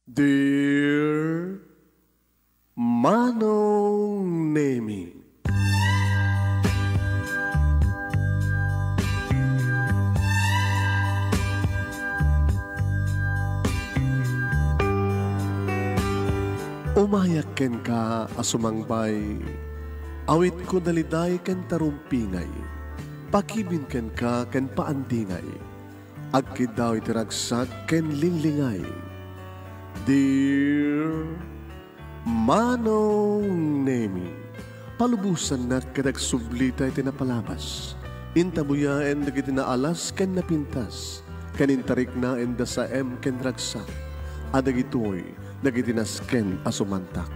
Dear Manong Nemi, umayak ken ka asumangbay, awit ko daliday ken tarumpingay, pakibin ken ka ken paandingay, agkid daw itiragsak ken linglingay. Dear Manong Nemi, palubusan na kadag sublita iti napalabas. Intabuya en dagiti naalas ken napintas, kanintarik na en da sa ken ragsak, adag ito'y dagiti nasken asumantak.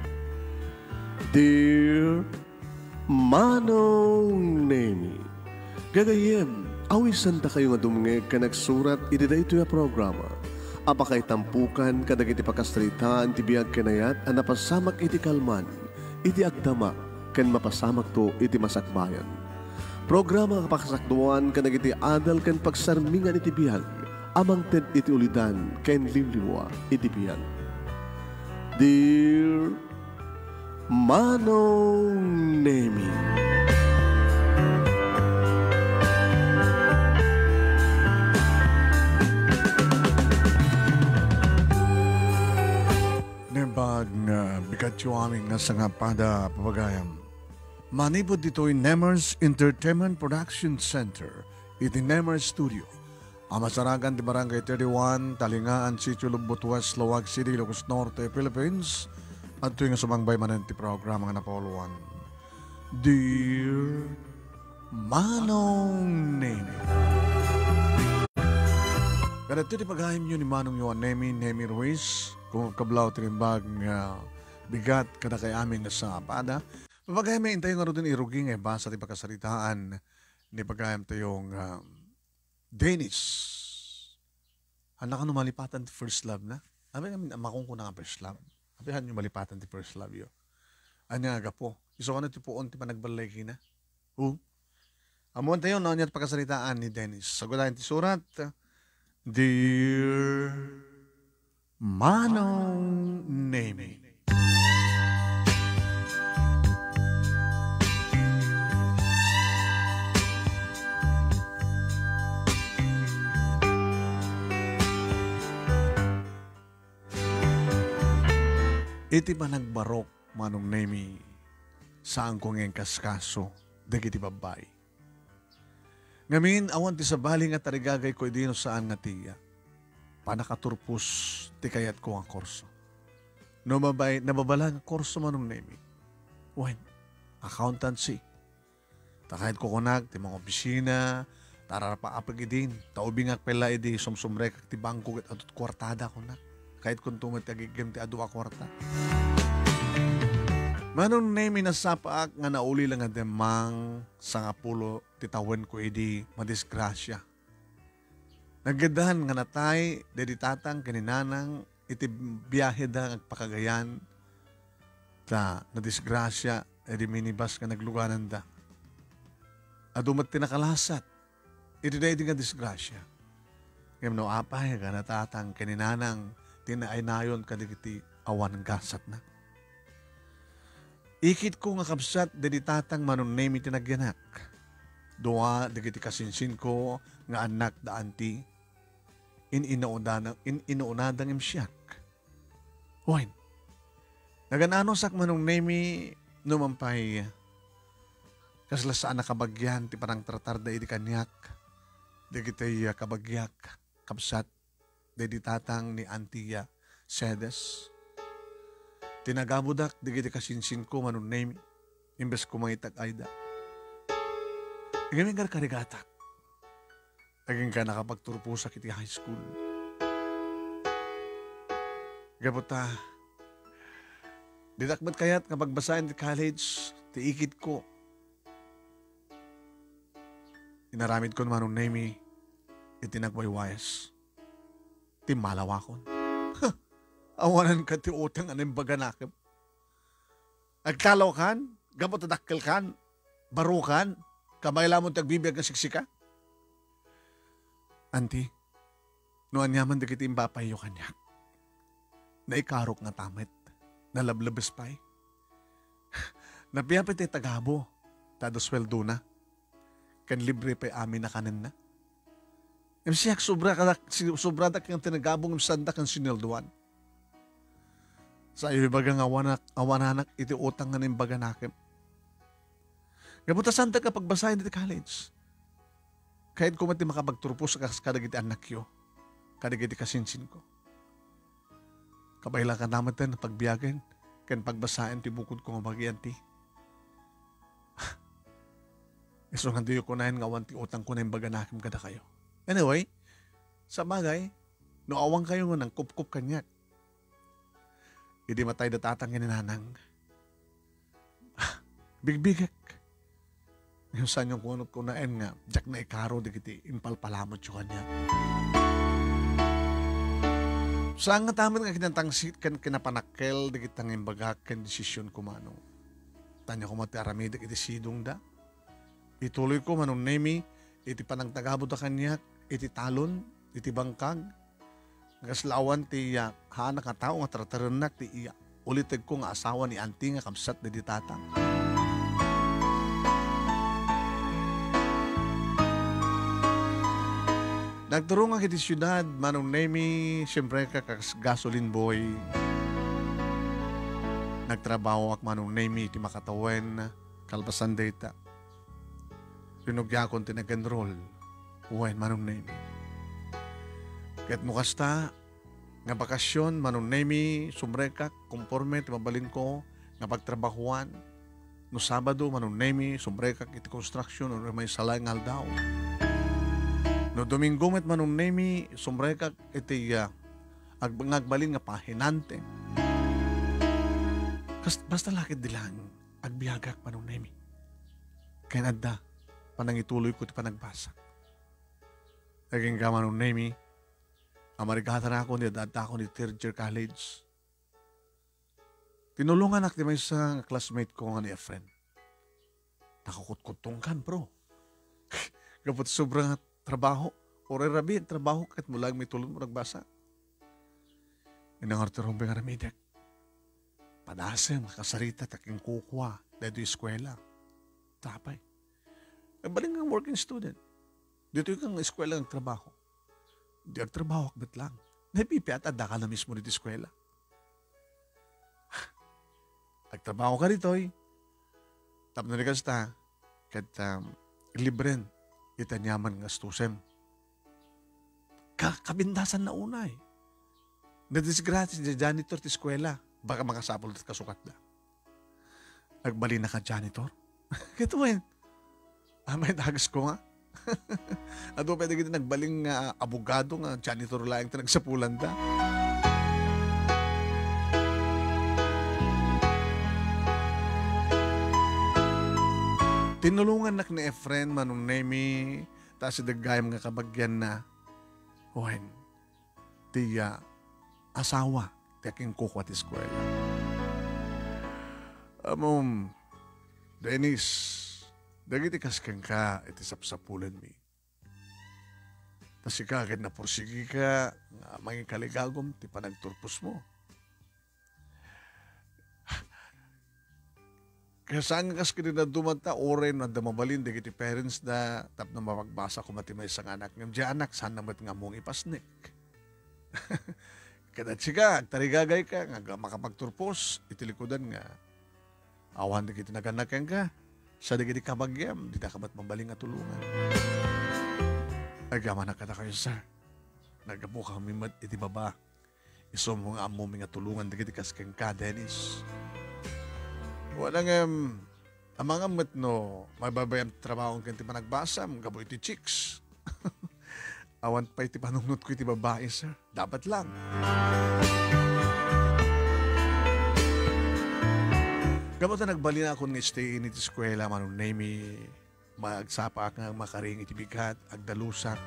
Dear Manong Nemi, gagayem, awisan ta kayo nga dumnge ka nagsurat iti daytoy a programa. Apakay tampukan kadag iti pakastaritaan ti biag kenayat a napasamak iti kalman, iti agdama ken mapasamak to iti masakbayan. Programa kapakasakduan kadag iti adal ken pagsarmingan iti biag, amang ted iti ulidan ken limliwa iti biag. Dear Manong Nemi, Nebag nga bigat yung aming nasangapada papagayam. Manipod dito'y Nemers Entertainment Production Center, iti Nemers Studio. Amasaragan di Barangay 31, Talingaan, Sitio Lubot West, Lawag City, Ilocos Norte, Philippines. At tuwing sumangbay man ti programa nga napoluan. Dear Manong Nemi. Kada ito di paghahim nyo ni Manong Yuan Nemi Ruiz, kung kablaw tinimbag nga bigat kada kay aming nasa pada. Paghahim may intayo nga rin iruging basa ti pagkasaritaan ni paghahim tayong Dennis. Anak ka malipatan ti first love na? Sabi namin, amakong ko na nga first love. Sabihan nyo malipatan ti first love yo. Anya nga po. Iso ka na ti puon ti panagbalay kina. Amuan tayo, noon yan pagkasaritaan ni Dennis. Sagudahin ti surat, Dear Manong Nemi. Iti ba nagbarok, Manong Nemi, saan ko ngayong kaskaso, dagiti babay. Ngamin, awan ti sabali nga tarigagay ko idino saan nga tiya. Panakaturpus, ti kayat ko ang korso. Nababala nga korso, Manong Nemi. When, accountancy. Takahit ko kunag, ti mga opisina, tararapaapag idin, taubing akpela idi, sumsumrek, ti bangko, at kwartada ko na. Kahit kung tumatagigim ti adwa kwarta. Manong Nemi nasapaak nga nauli lang nga demang sa ngapulo titawen ko idi madisgrasya. Nagadahan nga natay deditatang kaninanang iti biyahe da agpakagayan ta nadisgrasya edi minibus nga nagluganan da. Adumat tinakalasat iti da edi nga disgrasya. Ngayon no apay nga natatang kaninanang tinaaynayon kadigiti awan gasat na. Ikit ko nga kapsat deditatang Manong Nemi tinagyanak. Dua digiti kasinsin ko nga anak da anti inuunadang imsyak. Wain, naganano sak Manong Nemi numampay kaslasaan na kabagyan ti parang tratar da iti kanyak. Digiti kabagyak kapsat deditatang ni Antia Sedes. Tinagabudak, digiti kasinsin ko, Manong Nemi, imbes ko mangitag ayda. Ngayon nga karigatak. Naging ka nakapagturpo sa kiti high school. Gabuta, didakbat kayat nga pagbasahin di college, tiikit ko. Inaramid ko Manong Nemi, itinagwaywayas. Timalawakon. Awanan ka ti utang anong baganakip. Agkalaw kan, gamot adakkel kan, barukan, kamay lamon tagbibiyag ng siksika. Auntie, no anyaman dagiti imbapayo kanyak. na ikarok nga tamit, na lablabes pa eh. Napiyapit tagabo, tado sweldo na, kan libre pa amin na kanin na. Siyak sobra da kang tinagabong sanda kang sinilduan. Sa iyo baga nga awananak iti utang nga nimbaga nakim. Gabuta santa ka pagbasahin iti college. Kahit kumati makapagturpos kadagiti anak yo, kadagiti kasinsin ko. Kabayla ka naman na pagbiyagan, kan pagbasahin ti bukod ko nga bagian ti. Iso nga diyo kunahin nga awan ti utang ko na imbaga nakim kada kayo. Anyway, sa bagay, no awang kayo nga ng kup-kup kanyak. Hindi matay datatang gininanang. Bigbigak. Yung saan yung kunot ko na nga, jak na ikaro di kiti impalpalamot yung kanya. Saan nga taman nga kinatangsit kan kinapanakkel di kitang imbagak kan desisyon ko mano. Tanya ko mati aramid iti sidong da. Ituloy ko manong nemi, iti panang tagabot da kanyak, iti talon, iti bangkag. Ngaslawan ti hanak nga tao nga trataranak ti iya. Ulitig ko nga asawa ni auntie nga kamsat di tatang. Nagturo nga kiti syudad, manong nemi, siyempre ka gasoline boy. Nagtrabaho ak manong nemi, ti makatawen, kalpasan data. Pinugya kon ti nag-enroll, uwen manong nemi. Ket mukasta, nga bakasyon, manong nemi, sumrekak, kumporme, ti mabalin ko, nga pagtrabahuan. No Sabado, manong nemi, sumrekak, iti construction, o may salay nga aldaw. No Domingo met manong nemi, sumrekak iti agbalin nga pahinante. Basta lakit dilang agbiagak manong nemi. Kaya nadda, panangituloy ko iti panagbasa. Naging ka manong nemi, amarigatan ako, nidadata ako ni third year college. Tinulungan ak di may isang classmate ko nga ni Efren. Nakakutkutung kan, bro. Kapag sobrang trabaho, oray rabi, trabaho, kahit mulang may tulong mo nagbasa. Inangartirong nga ramidek. Padasem, kasarita, taking kukwa, dito yung eskwela. Tapay. Baling ang working student. Dito yung eskwela ng trabaho. Di agtrabaho akbet lang. Napipi at ada ka na mismo dito eskwela. Agtrabaho ka dito eh. Tap na rikas ta. Kat libren. Itanyaman nga stusem. Kabindasan na una eh. Nadisgratis di janitor ti eskwela. Baka makasapol at kasukat na. Nagbali na ka janitor. Ito eh. May tagas ko nga. Ato pwede kita nagbaling abogado nga janitor lang ito nagsapulan da. Tinulungan nak ni Efren manong nemi ta si dagayam nga kabagyan na wen tiya asawa ti aking kuko at eskwela. Dennis, dagiti kaskan ka, iti sapsapulan mi. Tas ikakit na porsigi ka, nga mga kaligagom, ti panagturpos mo. Kaya saan kas kini na dumata, oren na damabalin, dagiti parents na tap na mapagbasa kung mati may isang anak. Ngam di anak, saan namat nga mong ipasnik. Kaya siya, tarigagay ka, nga makapagturpos, itilikodan nga. Awan na kita naganakan ka. Sa dagiti kabagyam, di na kabat mabaling at tulungan. Agama na kada kayo, sir. Nagabukang mimat iti baba. Iso mo nga amuming at tulungan dagiti kasken ka, Dennis. Walang ang mga matno, mababayam trabaho kang iti panagbasam, gabo iti chicks. Awan pa iti panunod ko iti babae, sir. Dapat lang. Gamot na nagbalin ako ng stay in iti eskwela, manong nemi, magsapa nga makaring iti bigat, agdalusak.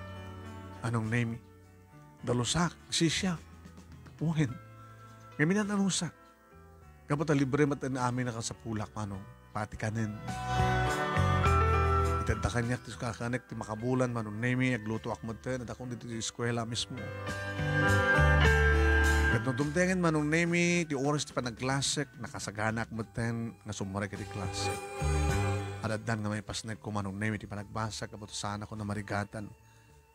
Anong nemi? Dalusak, sisya. Uwin. Ngayon minananusak. Gamot na libre matan amin nakasapulak, manong pati kanin. Itanda kanyak, tis kakanek, ti makabulan, manong nemi, agluto akmatan, at akong dito iti eskwela mismo. Kat nung tumtingin manong nemi, ti oras ti panagklasek, nakasaganak mo ten, nga sumari ka ti klasek. Adadan nga may pasnek ko manong nemi, ti panagbasa, kabuto sana ko na marigatan.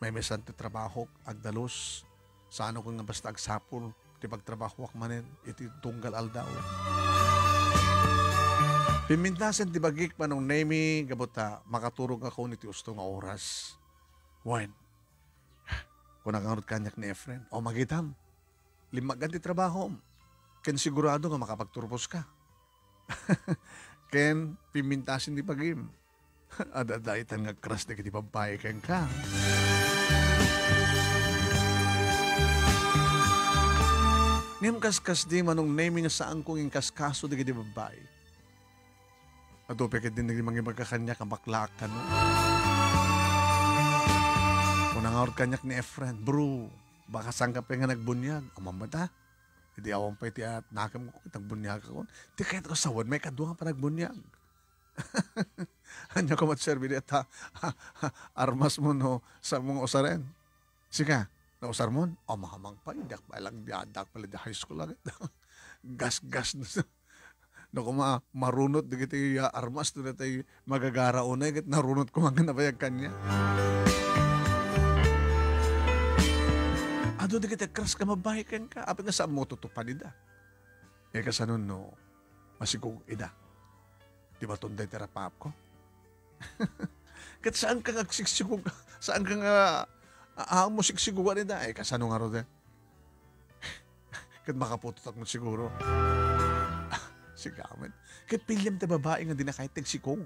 May mesan ti trabaho, agdalos, sana ko nga basta agsapol, ti pagtrabaho ak manin, iti tunggal aldaw. Pimintasan ti bagik manong nemi, kabuta, makaturog ako ni ti usto nga oras. Wine, kung nakangarot kanyak ni Efren, o magitam, limagan ti trabaho. Ken sigurado nga makapagturpos ka. Ken pimintasin ti pagim. Adadaitan nga kras na kiti babae ken ka. Ngem kaskas di manong naming saan kong inkaskaso di kiti babae. Ato pekit din naging mga magkakanyak ang baklakan mo. Kung nangaur kanyak ni Efren, bro, baka sangka pa nga nagbunyag. Amamata, hindi awang pa iti at nakam ko nagbunyag ako. Di kahit ko sawad, may kadunga pa nagbunyag. Anya ko matserbi di at armas mo no sa mong usaren. Sika, na usar mo? O mahamang pa, hindi ako palang biyadak pala di high school agad. Gas-gas na. No, kung marunot di kiti armas to na tayo magagara unay, kit narunot ko mga nabayag kanya. Ado di kita kras ka mabahikan ka. Apit nga saan mo tutupad ida? E kasanon no, masigong ida. Di ba tunday terapap ko? Kat saan ka nga siksigug, saan ka nga mo sigsigugan ida? E kasano nga ro de? Kat makaputot mo siguro. Sigaman. Kat pilyam ta babae nga di na kahit tagsikong.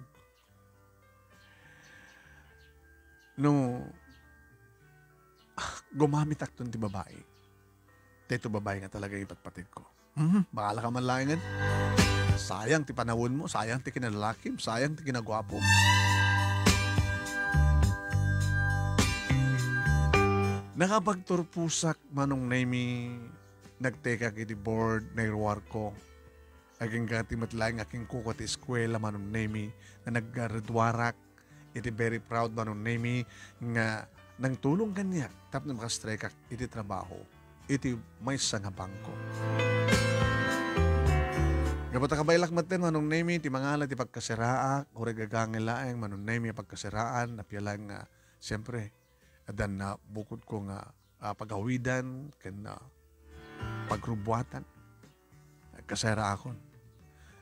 No, gumamit akton ti babae. Teto babae nga talaga ipatpatid ko. Bakala ka man langan. Sayang ti panahon mo, sayang ti kinalakim, sayang ti kinagwapo. Nakapagturpusak manong nami nagteka kiti board na irwar ko. Aging gati matlaing aking kuko ti eskwela manong nami na nagredwarak. Iti very proud manong nami nga nang tulong kanya tap na makastrike iti trabaho. Iti may nga bangko. Gapata kabaylak maten manong nami ti mangala ti pagkasiraak o regagangelaeng manong nami pagkasiraan na piyalang nga siyempre adan na bukod ko nga pagawidan ken pagrubuatan kasira akon.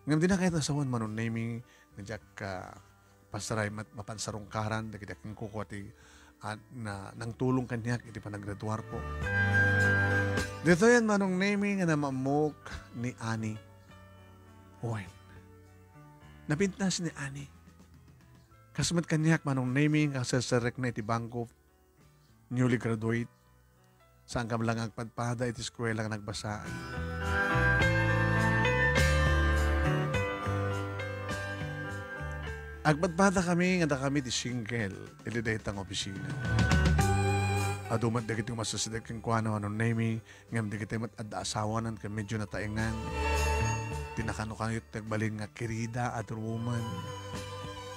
Ngam din na kahit nasawan manong nami nadyak pasaray mapansarungkaran dagiti aking kuko ti na nang tulong kanya iti panagraduar ko. Dito yan manong naming nga namamok ni Ani. Uwain. Napintas ni Ani. Kasumat kanyak manong naming kasasarek na iti bangko newly graduate. Saan kam lang agpadpada iti eskwela nga nagbasaan. Agpadpada kami nga kami ti single iti daytang opisina. Adumat da kiti masasidag kang kuano anong nami ngam di kiti mat-asawanan ka medyo nataingan. Tinakano kanyo tagbalin nga kirida at woman.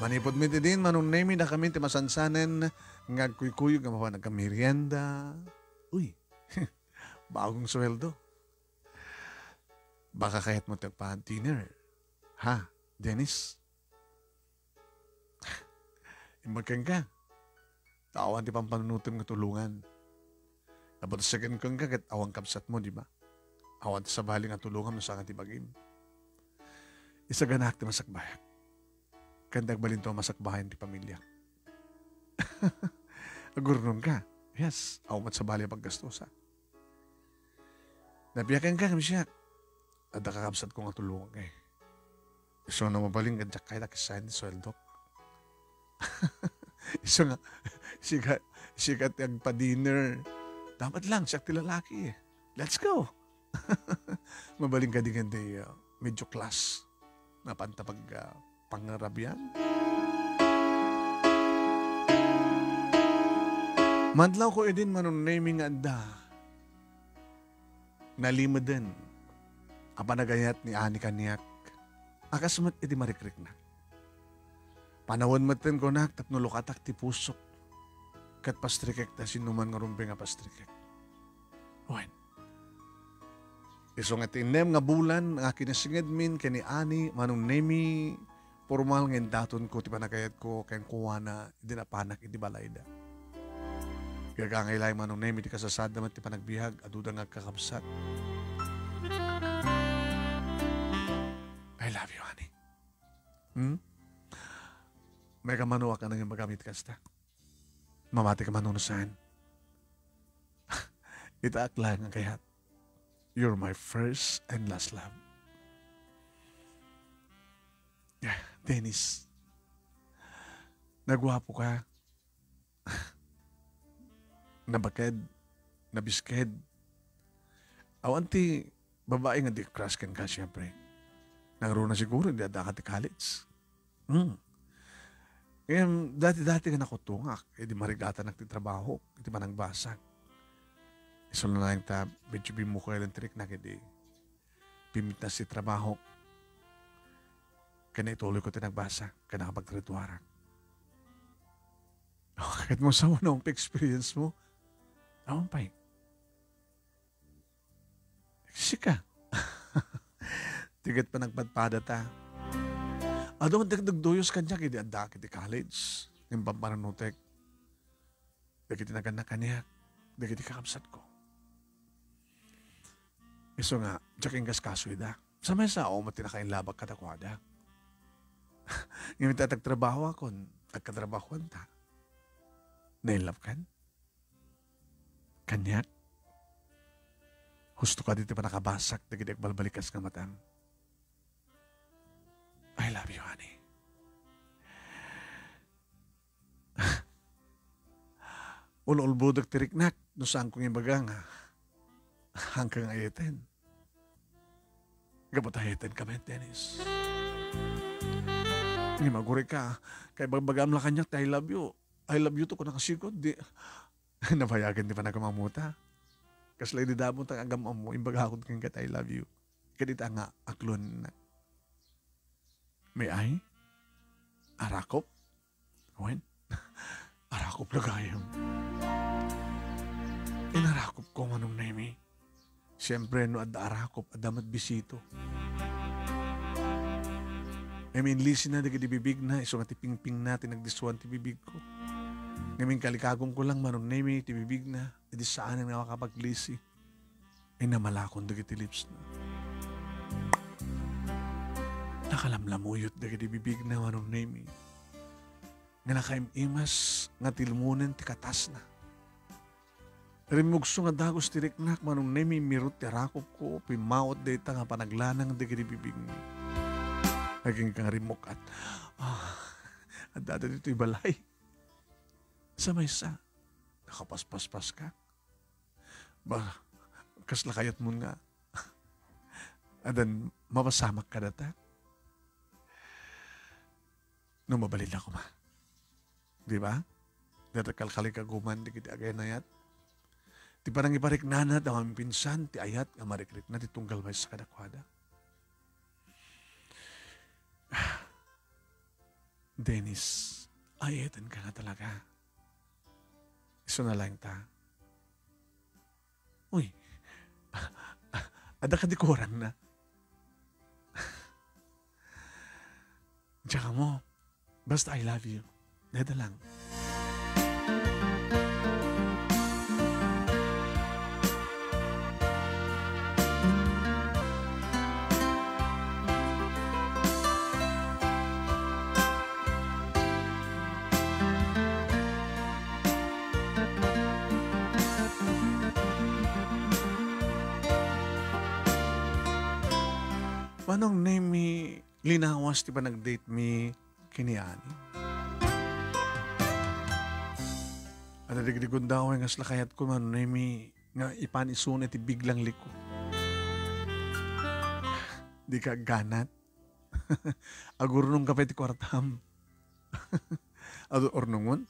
Manipod mi din manong nami na kami ti masansanen nga kuy-kuy nga mawa nagkamerienda. Uy, bagong sweldo. Baka kahit mo tagpahan dinner. Ha, Dennis? Imagkang ka. Tawan ti pampanunutom nga tulungan. Dapat sa kang ka kat awang kapsat mo, di ba? Awan sa bali nga tulungan mo sa akin ti bagim. Isa ganak ti masakbayak. Kandag balin to masakbayan ti pamilya. Agurnon ka. Yes, awan sa bali paggastosa. Nabiyakan ka kami siya. At nakakapsat ko nga tulungan kay. So na mabaling ganyak kahit akisahin ni sweldo. Iso nga, sikat yung pa-dinner. Dapat lang, siya ti lalaki eh. Let's go! Mabaling ka din ganda medyo class na pantapag pangarabian. Madlaw ko edin manong naming anda. Nalima din. Apanagayat ni Ani Kanyak. Akasmat edi marikrik na. Panawon maten ko nak tapno lukatak ti pusok. Kat pastrikek ta sinuman nga rumpe nga pastrikek. Wen. Iso nga tinem nga bulan, nga kinasingad min, kani ani, manong nemi, formal nga daton ko, ti panagayat ko, kayang kuha na, hindi na panak, hindi balayda. Gagangay lang manong nemi, ti kasasad naman, ti panagbiag, aduda nga kakabsat. I love you, honey. May kamanuwa ka nang yung magamit kasta. Mamati ka manunusan. Itaak lang ang kayat. You're my first and last love. Yeah, Dennis. Nagwapo ka. Nabaked. Nabisked. Awanti, babae nga di crush kan ka, siyempre. Naroon na siguro, hindi ada ka ti college. Ngayon, dati-dati nga nakutungak. Di marigata nagtitrabaho. Di man ang basag. Iso na lang ta, medyo bimukha yung trik na kaya pimit na si trabaho. Kaya ituloy ko tinagbasa, kaya nakapagtrituaran. Kahit mo sa unang experience mo, awan pa eh. Sika. Tigat pa nagpadpada ta. Adong dagduyos kanya, kaya anda kiti college. Yung pamparanutek. Dagiti nagana kanya. Dagiti kakabsat ko. Iso nga, jaking kaskasoy da. Sa may sao, matinakain labag katakwada. Ngayon tatagtrabaho ako, tagkatrabahoan ta. Nailap kan? Kanyak? Gusto ka dito pa nakabasak, nagidag balbalikas ka matang. I love you, honey. Ulol-budak tiriknak, no saan kong ibagang, hanggang ayatin. Gabatahitin kami, Dennis. Hindi maguri ka. Kaya bagbagam lang kanya, I love you. I love you to kung nakasikod. Di, nabayagan di pa nagamamuta. Kaslay di damo tang agam mo, imbagakod kang kat, I love you. Kadita nga, aklon na. May ay? Arakop? Wen? Arakop lagayam. Inarakop ko manong nemi. Siyempre, no, ad arakop, adamat bisito. I mean, listen na, bibig na, iso nga tiping-ping natin, nagdisuan tibibig ko. Ngayon, kalikagong ko lang, manon nemi, tibibig na, edi saan ang nakakapaglisi. Ay namalakon, dagiti lips na. Nakalamlamuyot, dagiti bibig na, manon nemi. Nga nakaimas, nga tilmunen, tikatas na. Rimugso nga dagos tiriknak, manong nemi mirot tirakop ko, pimawot data nga panaglanang dagiti bibig mi. Naging kang rimukat. At dada dito'y balay. Sa may sa, nakapaspas-pas ka. Ba, kaslakayat mo nga. Adan, mapasamak ka data. Nung mabalil ako ma. Di ba? Dada kalkali ka guman, di kita agay na yat. Ti parang iparik nanat ang aming pinsan, ti ayat, nga marikrik na, ti tunggal may sa kadakwada. Dennis, ayatan ka na talaga. Iso na lang ta. Uy, ada ka di kurang na. Tsaka mo, basta I love you. Dada lang. Manong name mi linawas ti ba nag-date mi kiniani? At nadigdigon daw nga slakayat ko manong name mi nga ipanisun iti biglang liko. Di ka ganat. Agurnong kapit ti kwartam. Ado ornongon.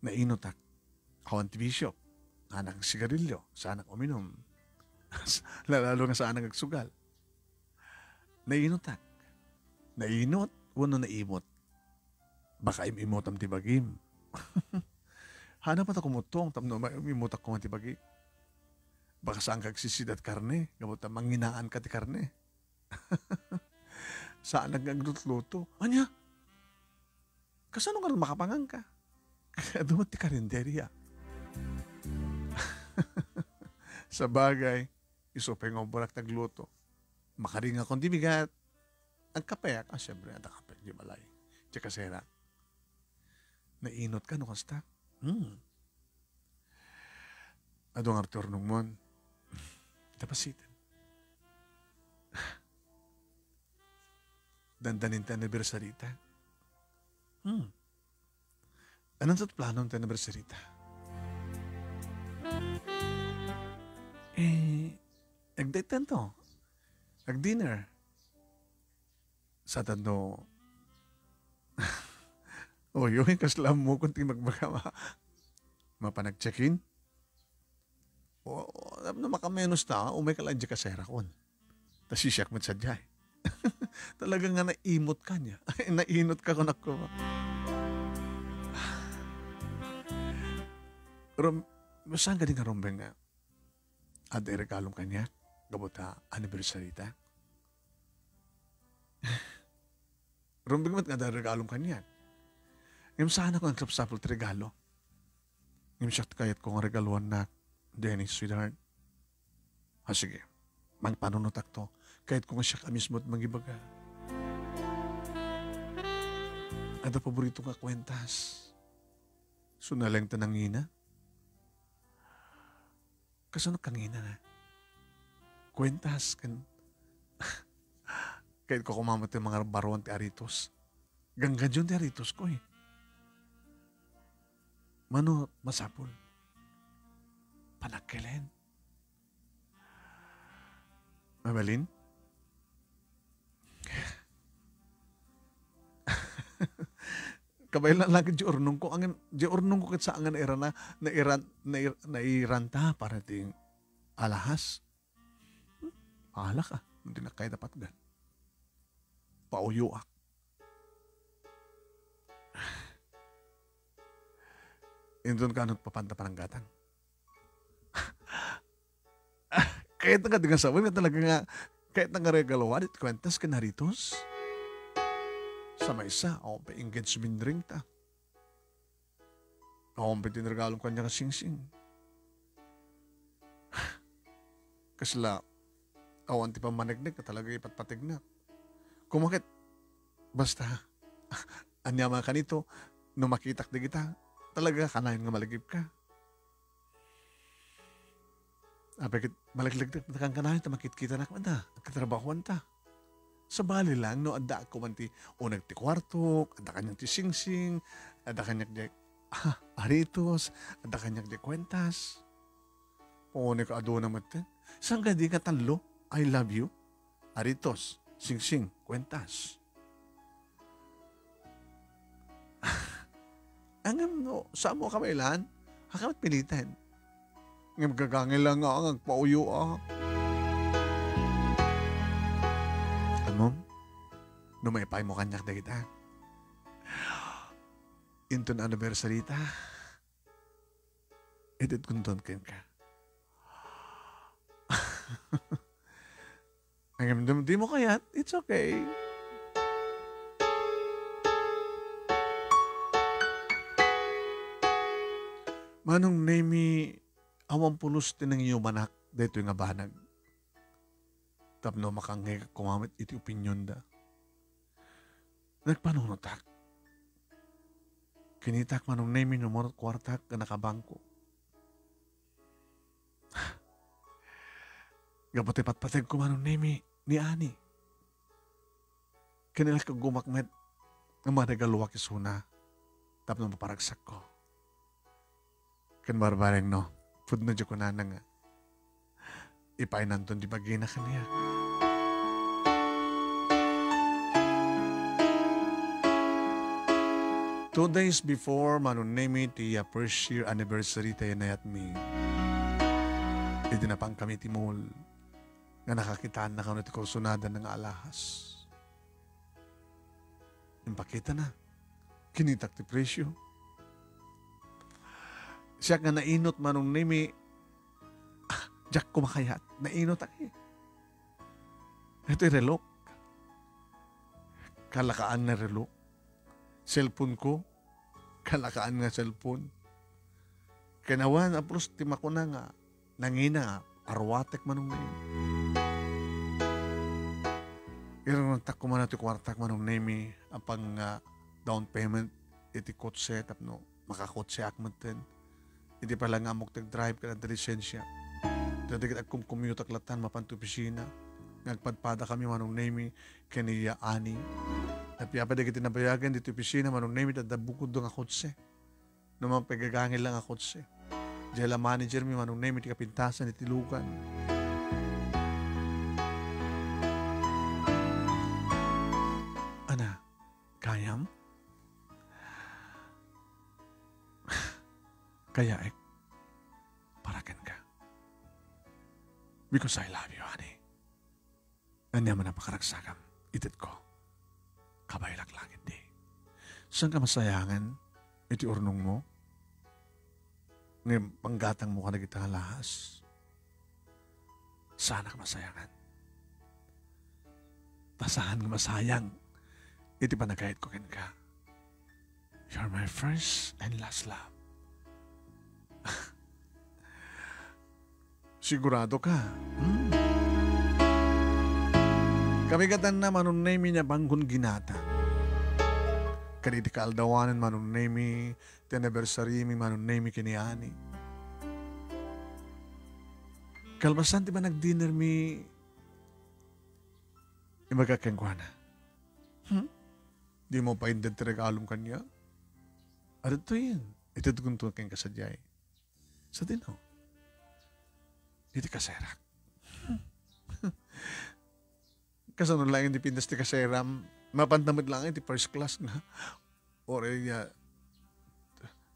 Nainotak. Awan ti bisyo. Anang sigarilyo. Sa anak uminom. Lalo nga sa anak agsugal. Nainotak. Nainot, wano naimot. Baka imot ang tibagim. Hanap at ako mutong, tamno imot ako ang tibagim. Baka saan kagsisidat karne, gamot na manginaan ka ti karne. Saan nagagluto-luto? Anya? Kasano ka rin makapangang ka? Kaya dumat ti karinderya. Sa bagay, isupay nga burak nagluto. Makaringa kong di bigat. Ang kape, siyempre, ang kape, di balay. Tsaka sera. Nainot ka, no kasta? Adong Arthur nung mon. Tapasitin. Dandanin ta anniversarita. Anong sa planon ta anniversarita? Nag-date to. Nag-dinner. Sa tando, yung kaslam mo kung magbaga mapanag-check-in. O, na makamenos na, umay ka lang dyan kasera kon. Tapos sisyak mo sa dyan. Talaga nga naimot ka niya. Nainot ka kung ako. Saan ka din nga rombeng nga? Ada regalong kanya? Gabota anniversary ta? Rombeng mat nga ada regalong kanya. Ngayon saan ako ang krapsapol ti regalo? Ngayon siya kayat ko nga regaluan na Dennis, sweetheart. Sige. Magpanunotak to. Kahit kung siya ka mismo at magibaga. Ada paborito nga kwentas. Sunalang tanangina. Kasano kangina na? Kwentas kan. Kahit ko kumamat yung mga baruan ti Aritos. Ganggan yun ti Aritos ko eh. Mano masapol. Panagkailan. Mabalin? Kabaylan lagi di urnong ko. Di urnong ko kat sa angan nairanta para ting alahas. Pahala ka. Hindi na kaya dapat gan. Pauyuak. Indon ka nagpapanta pa ng gatang. Kahit nga di nga sabi, talaga nga, kahit nga regalawan, it kwentas ka naritos. Sa maysa, ako pa engagement ring ta. Ako pa tinregalong kanya ka sing-sing. Kasla, awan ti pa manignig na talaga ipatpatig na. Kumakit, basta, anyama ka nito, nung makitak di kita, talaga kanayon nga malagip ka. Bakit malaglag na kang kanahin, tamakit kita na kamanda, katrabahuan ta. Sa bali lang, no, ada ako man ti unag ti kwarto, ada kanyang ti sing-sing, ada kanyang di aritos, ada kanyang di kwentas. Puuni ka ado naman ti. Saan ka di ka talo? I love you. Aritos, sing-sing, kwentas. Angam no, saan mo kamailan? Hakamat pilitan. Ngayon gagangin lang nga ang pauyo ah. Amom, numaypay mo kanyak na kita. Inton anniversary ta. Edit kundon ken ka. Ngayon di mo kayat, it's okay. Manong name awang pulos tinang iyo manak dito yung abanag. Tapno makangay kumamit iti opinyon da. Nagpanunotak. Kinitak manong name numorot kwartak ka nakabangko. Gapati patpatag ko manong name ni Ani. Kanilas ka gumakmet ng mga nagaluwak isuna. Tapno maparagsak ko. Kan barbareng no. Pud na dyan ko na nga. Ipay nanton di bagina ka niya. Two days before manunemi ti first year anniversary tayo na at me. Iti na pang kami ti mall. Nga nakakitaan na kano ti kursunadan ng alahas. Impakita na. Kinitak ti presyo. Siya nga nainot manong nimi, Jack kumakayat. Nainot ako eh. Ito'y relo. Kalakaan na relo. Cellphone ko. Kalakaan nga cellphone. Kanawan, apros, timako na nga. Nangina nga. Arwatek manong na yun. Irang nagtak ko man ito kwartak manong name apang down payment iti kotse tapno makakotse akmaten. Iti pala nga amok tag-drive ka na lisensya. Dadigit akong commute aklatan mapanto opisina. Nagpadpada kami manong name kaniya ani. Napiyapadigit nabayagan dito opisina manong name dadabukod do nga kotse. Naman pagagangil lang nga kotse. Jela manager mi manong name iti kapintasan iti lugan. Ana, kayam? Kaya parakan ka. Because I love you, honey. Anya man ang pakaragsakam, itit ko. Kabaylak langit di. Saan ka masayangan? Iti urnong mo? Ngayon, panggatang mo ka na kita lahas. Sana ka masayangan. Tasahan ka masayang. Iti panagayat ko kin ka. You're my first and last love. Sigurado ka. Kabigatan na manunay niya banggun ginata. Kaniti kaaldawanan manunay mi, tenebersary mi manunay mi kiniani. Kalbasan ti ba nag-dinner mi, imagakengkwana? Di mo pa indad regalom kanya? Ano to yun? Ito kung to keng kasadyay. Sa dino. Dito kaserak. Kasano lang hindi pindas ti kaseram, mapandamit lang iti first class nga. Or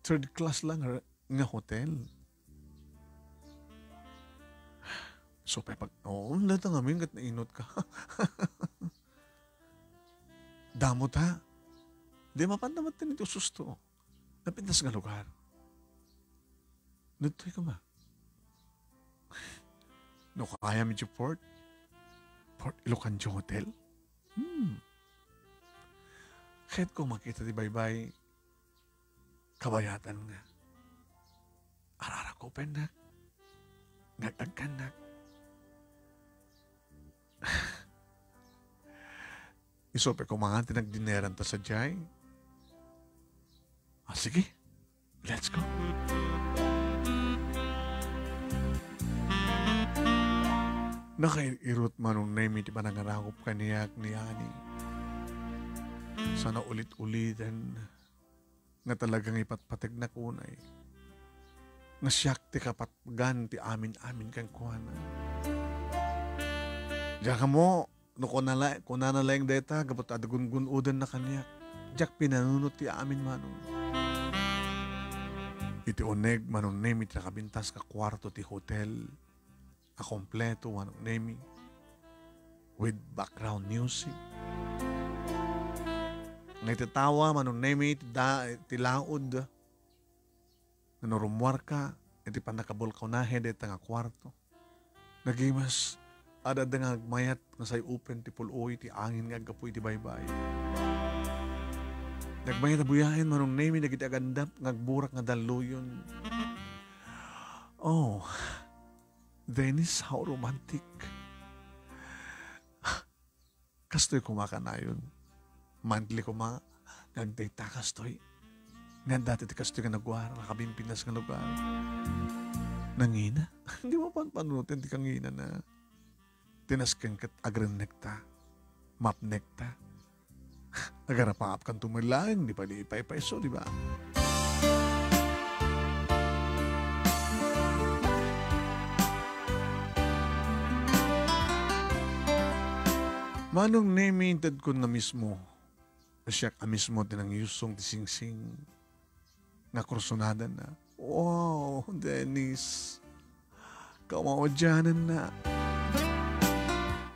third class lang nga hotel. So, lahat ang amin kat nainot ka. Damot ha. Di mapandamat din ito susto. Napintas nga lugar. Nutoy ka ma. No kaya medyo Port Ilocanjo Hotel. Kahit kung makita di baybay, kabayatan nga. Ararakopen na. Ngagagkan na. Isope ko mga tinagdineran ta sa jay. Sige. Let's go. Nakairot manong name iti panangarangop kaniyak ni Ani. Sana ulit-ulitan nga talagang ipatpatag na kunay. Nasyak ti kapatgan ti amin-amin kang kuhanan. Diyan ka mo, no kunanalayang deta, kapot adagun-gunudan na kaniyak. Diyak pinanunot ti amin manong. Iti oneg manong name iti nakabintas ka kwarto ti hotel. A kompleto manong name with background music. Naitatawa manong name iti laod. Nanurumwar ka, iti panakabol ka na hedet nga kwarto. Nagimas, ada nga agmayat nga say open ti puloy, ti angin nga agapoy ti baybay. Nagmayat abuyahin manong name nagiti agandap ngagburak nga daluyon. Oh, Dennis, how romantic. Kastoy kumakanayon. Monthly kuma, nagdata kastoy. Nga dati ti kastoy ka nagwara, nakabimpinas nga lugar. Nangina? Hindi mo panutin ti kangina na tinaskang kat agrenekta, mapnekta. Agarapap kan tumilang, di pa ipay-paiso, di ba? Manong name-minted ko na mismo, siya ka mismo tinang yusong tising-sing nga kursunadan na. Wow, Dennis, kawawadyanan na.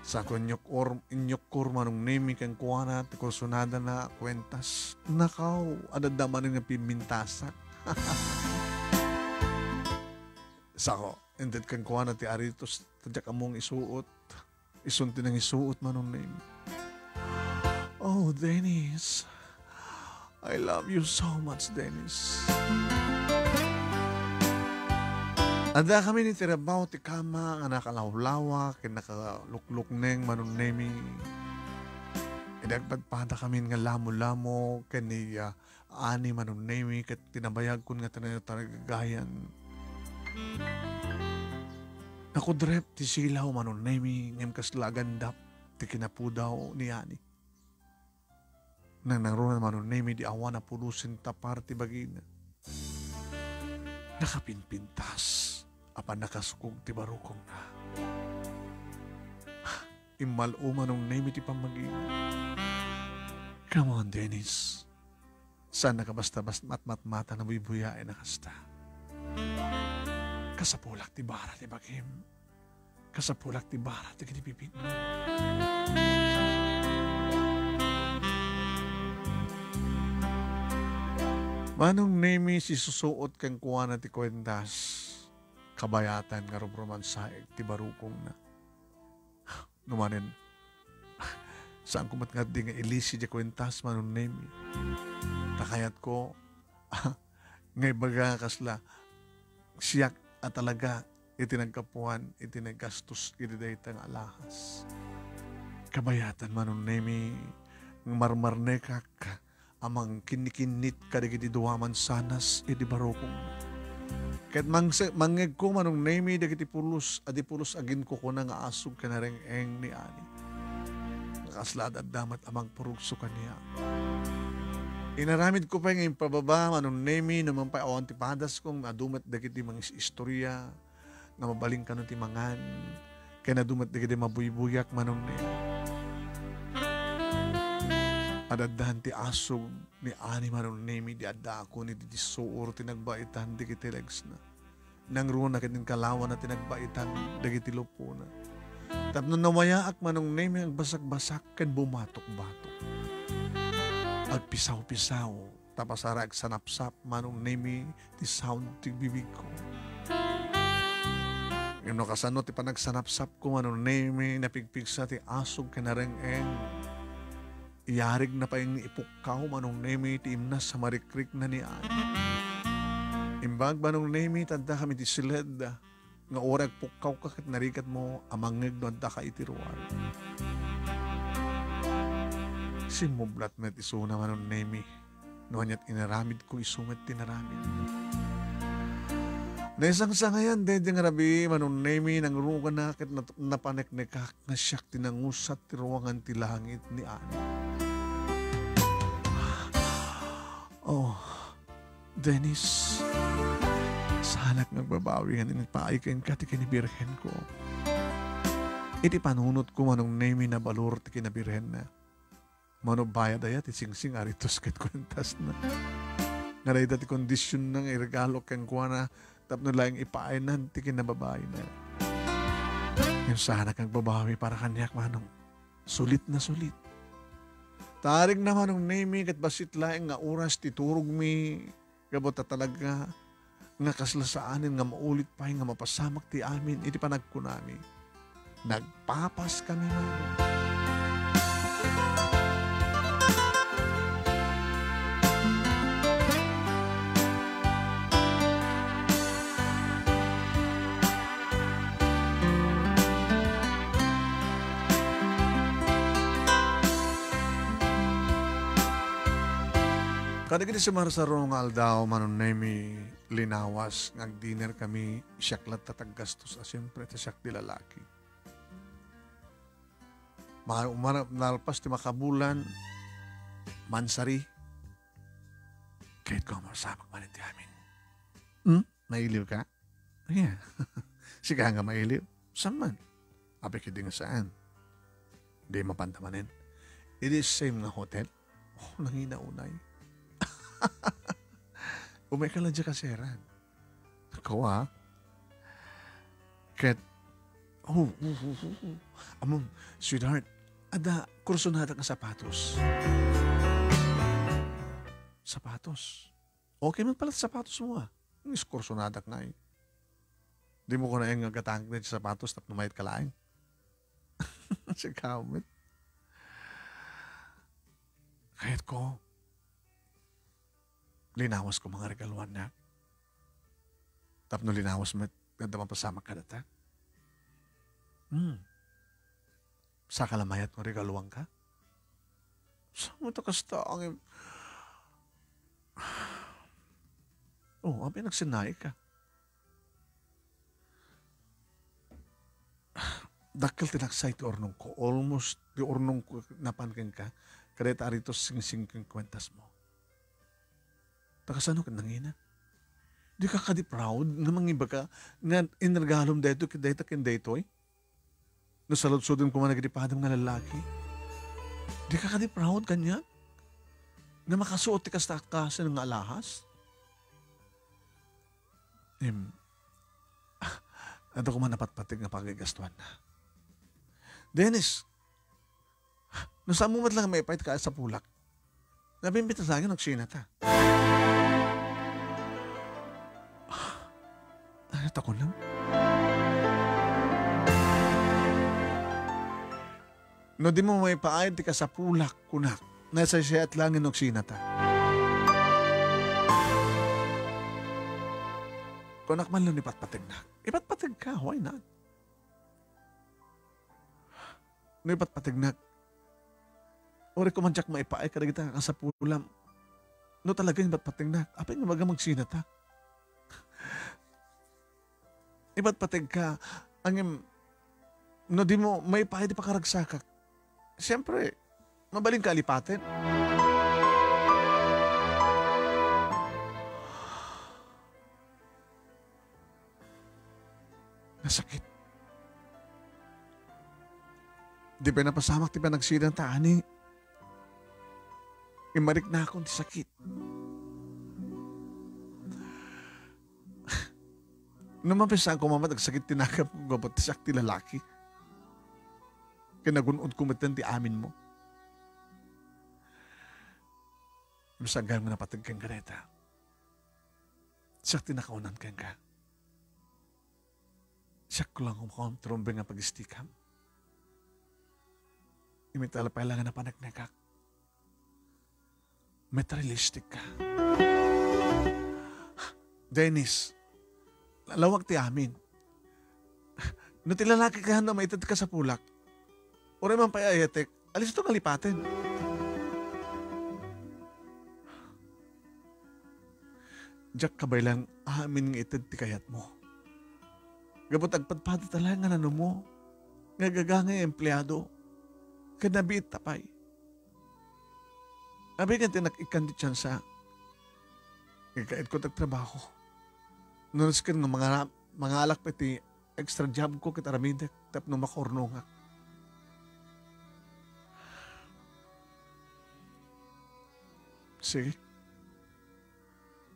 Sa inyok manong name kang kuwana ti kursunadan na kwentas. Nakaw, adadaman nga pimintasak. Sako, Indeed kang kuha na ti aritos, tadyak among isuot. Isunti ng isuot manong name. Oh, Dennis. I love you so much, Dennis. Anda kami ni tirabaw ti kama nga nakalawlawa ken nakalukluk neng manunemi. Idagpadpada kami nga lamo-lamo ken ni ani manunemi ket tinabayag kun nga tanagagayan. Ako drep ti silaw manunemi ngem kaslagandap ti kinapudaw ni ani. Nang naroon manunemi di awan na pulusin tapar ti bagina. Nakapinpintas. Apan nakasukog ti barukong na. Imalo manong name iti pamagin. Come on, Dennis. Saan nakabasta-basta matmata na bubuyain na kasta? Kasapulak ti bara ti bagim. Kasapulak ti bara ti kinipipig mo. Manong name si susuot kang kuha na ti kwentas. Kabayatan nga rumruman saig ti barukong na. Numanin, saan ko matngat di nga ilisi di kwentas manong nemi. Takayat ko, ngay baga kasla, siyak at talaga itinagkapuan, itinaggastos, itidaytang alahas. Kabayatan manong nemi, ng marmarnekak, amang kinikinit kadigiti duwaman sanas, iti barukong na. Kahit mangeg ko manong nemi dagiti pulos, adi pulos agin ko na nga asog ka na rin eng ni ani. Nakaslad at damat amang purugso kaniya. Inaramid ko pa yung pababa manong nemi naman pa awan ti padas kong nadumat dagiti mga istorya nga mabaling ka ti mangan kaya nadumat dagiti mabuybuyak manong nemi. Adadahan ti asog ni ani manong nemi di adda ako ni di suor tinagbaitan di kiti legs na. Nang ruwan na kitin kalawan na tinagbaitan dagiti lupo na. Tapno nawayaak manong nemi ang basak-basak ken bumatok-batok. Agpisaw-pisaw tapasara ag sanapsap manong nemi ti sound ti bibig ko. Ngano kasano ti panagsanapsap ko manong nemi napigpigsa ti asog kenareng-eng. Iyarig na pa yung ipukaw manong nemi ti imnas sa marikrik na ni ani. Imbag manong nemi tanda kami ti siled nga orag pukaw ka kat narikat mo amangeg no adda ka itiruan. Simublat met isuna manong nemi no anyat inaramid ko isumet tinaramid. Naisang sa ngayon dede nga rabi manong nemi nang ruga na kat napaneknekak na siyak tinangusat ti ruangan ti langit ni ani. Oh, Dennis, sanak nagbabawi nga ninipaikain ka ti kinibirhen ko. Iti panunot ko manong nemi na balur ti kinabirhen na. Manobaya daya ti singsing aritos ket kwentas na. Narayda ti kondisyon ng iregalo ken kuha na tapno lang ipainan ti kinababae na. Yung sanak nagbabawi para kanyak manong sulit na sulit. Tarig naman ng nemi kat basit laeng nga oras titurog mi gabot talaga nga kaslasaanin nga maulit pa nga mapasamak ti amin iti panagkunami. Nagpapas kami man. Kadagiti si Marsaro nga aldaw manon nemi linawas ngag-dinner kami siyaklat tataggastos siyempre ta siyak di lalaki. Nalpas ti makabulan mansari kahit ko masamak man iti amin. Mailiw ka? Yeah. Siga nga mailiw. Saan man? Apik hindi nga saan? Di mapantamanin. It is same nga hotel. Oh, nangina-unay. Umay ka lang dyan kaseran. Ako Ket, among, sweetheart, ada, kursunada ka sapatos. Sapatos? Okay man pala sapatos mo Kursunada ka nga Di mo ko na yung gatang na sa sapatos tap numayit ka laing. Si kamit. Kahit ko, linawas ko mga regaluan na. Tapno linawas mo, ganda mapasama ka data. Sa kalamayat mo regaluan ka? Saan mo ito kasta ang... Oh, abi nagsinay ka. Dakil tinaksay ti ornong ko. Almost di ornong ko napankin ka. Kadeta arito sing-sing kang kwentas mo. Takasano ka nangina? Di ka kadi proud nga mangiba ka nga inregalom dito kideta kindetoy? No salud-sudin ko man nagdipadam nga lalaki. Di ka kadi proud kanya? Nga makasuot ti kastakasa ng alahas? Ato ko man napatpatig nga pagigastuan na. Dennis, no saan mo mat lang may ipait ka sa pulak? Nabimbita sa akin, nagsina ta. Ano ko lang? No di mo may paayad ka sa pulak, kunak. Nasa siya at langin nagsina ta. Kunak man lang ipatpatig na. Ipatpatig ka, why not? No ipatpatig na. Ori ko man jak maipaay ka kita ka sa pulam. No talagang ipatpatig na. Apay nga maga magsina ta. Ipatpatig ka. Ang no di mo maipaay di pa karagsakak. Siyempre, mabaling ka alipatin. Nasakit. Di ba napasamak, di ba nagsidang taani? Imarik na akong sakit. Namampisan ko mama, nagsakit tinakap ko gabat siyak ti lalaki. Kinagunod ko matan ti amin mo. Masagal mo napatag kang gareta. Siyak tinakaunan kang ka. Siyak ko lang kumakontrombe nga pag-istikam. Imitala pa lang na panagnagak. Materialistic ka. Dennis, lalawag ti amin. No tilalaki ka na maitad ka sa pulak, ore man payayatek, alis ito ngalipatin. Diyak kabay lang amin ng itad ti kayat mo. Gabot agpadpada talaga nga mo. Ngagagangay empleyado. Kanabiit tapay. Abi nga tinakikan di tsansa. Ngagkait ko tagtrabaho. Nunas ka ng mga alak pati extra job ko kita ramidek tap no makorno nga. Sige.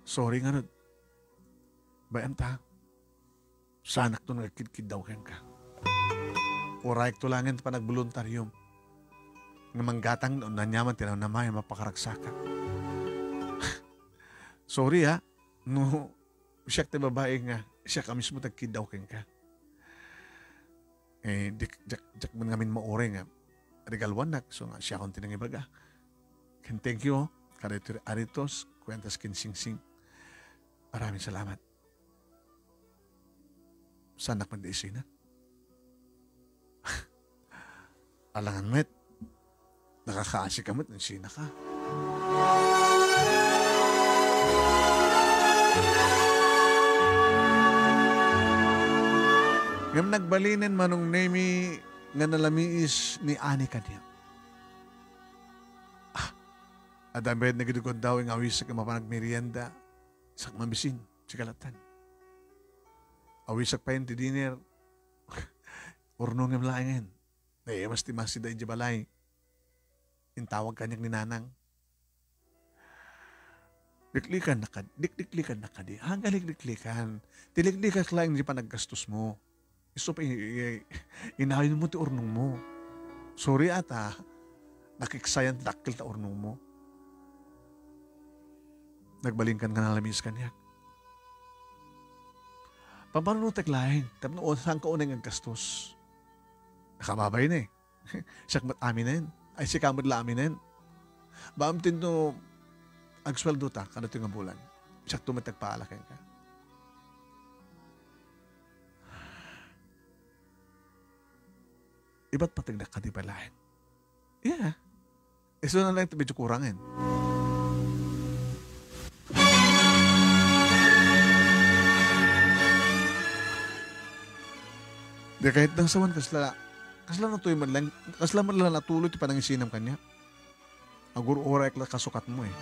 Sorry nga nun. Bayan ta. Sanak to nagkidkid daw ka. Uraik to langin pa nagboluntaryum. Nga manggatang noon na nyaman tinaw na may mapakaragsaka. Sorry ha. No, siya ti babae nga. Siya ka mismo tagkid daw ka. Jak man ngamin maore nga. Regalwan nak. So nga siya akong tinangibaga. Can thank you. Karitor aritos. Kwentas kinsing-sing. Maraming salamat. Sanak man di isina. Alangan met. Nakakaasi ka met. Isina ka. Ngam nagbalinin manong nemi nga nalamiis ni Ani kanya. Adambed na gidugod daw yung awis sa kamapanag merienda sa mamisin, sa kalatan. Awisak pa yun ti dinner. Urno ngam laingin. Mas timasi da ijabalay. Intawag kanyang ni Nanang. Diklikan na ka. Diklikan na ka di. Hanggang diklikan. Tiliklikan ka lang di pa naggastos mo. So, inahin mo ti urnong mo. Sorry ata. Nakiksayan dakil ta urnong mo. Nagbalingkan ka na lamis kanyak. Paano teklahin? Tapno saan ka unang gastos? Nakababay na eh. Siyak mat aminin. Ay si kamad la aminin. Baam tinto agsweldo ta kada nga bulan. Siyak tumatagpaalakin ka. Iba't patignak ka di palahin. Yeah. Iso na lang ito medyo kurangin. Di kahit nang sawan kasla na tuloy man lang, kasla man lang natuloy ti panangisinam kanya. Agur oray la kasukat mo eh.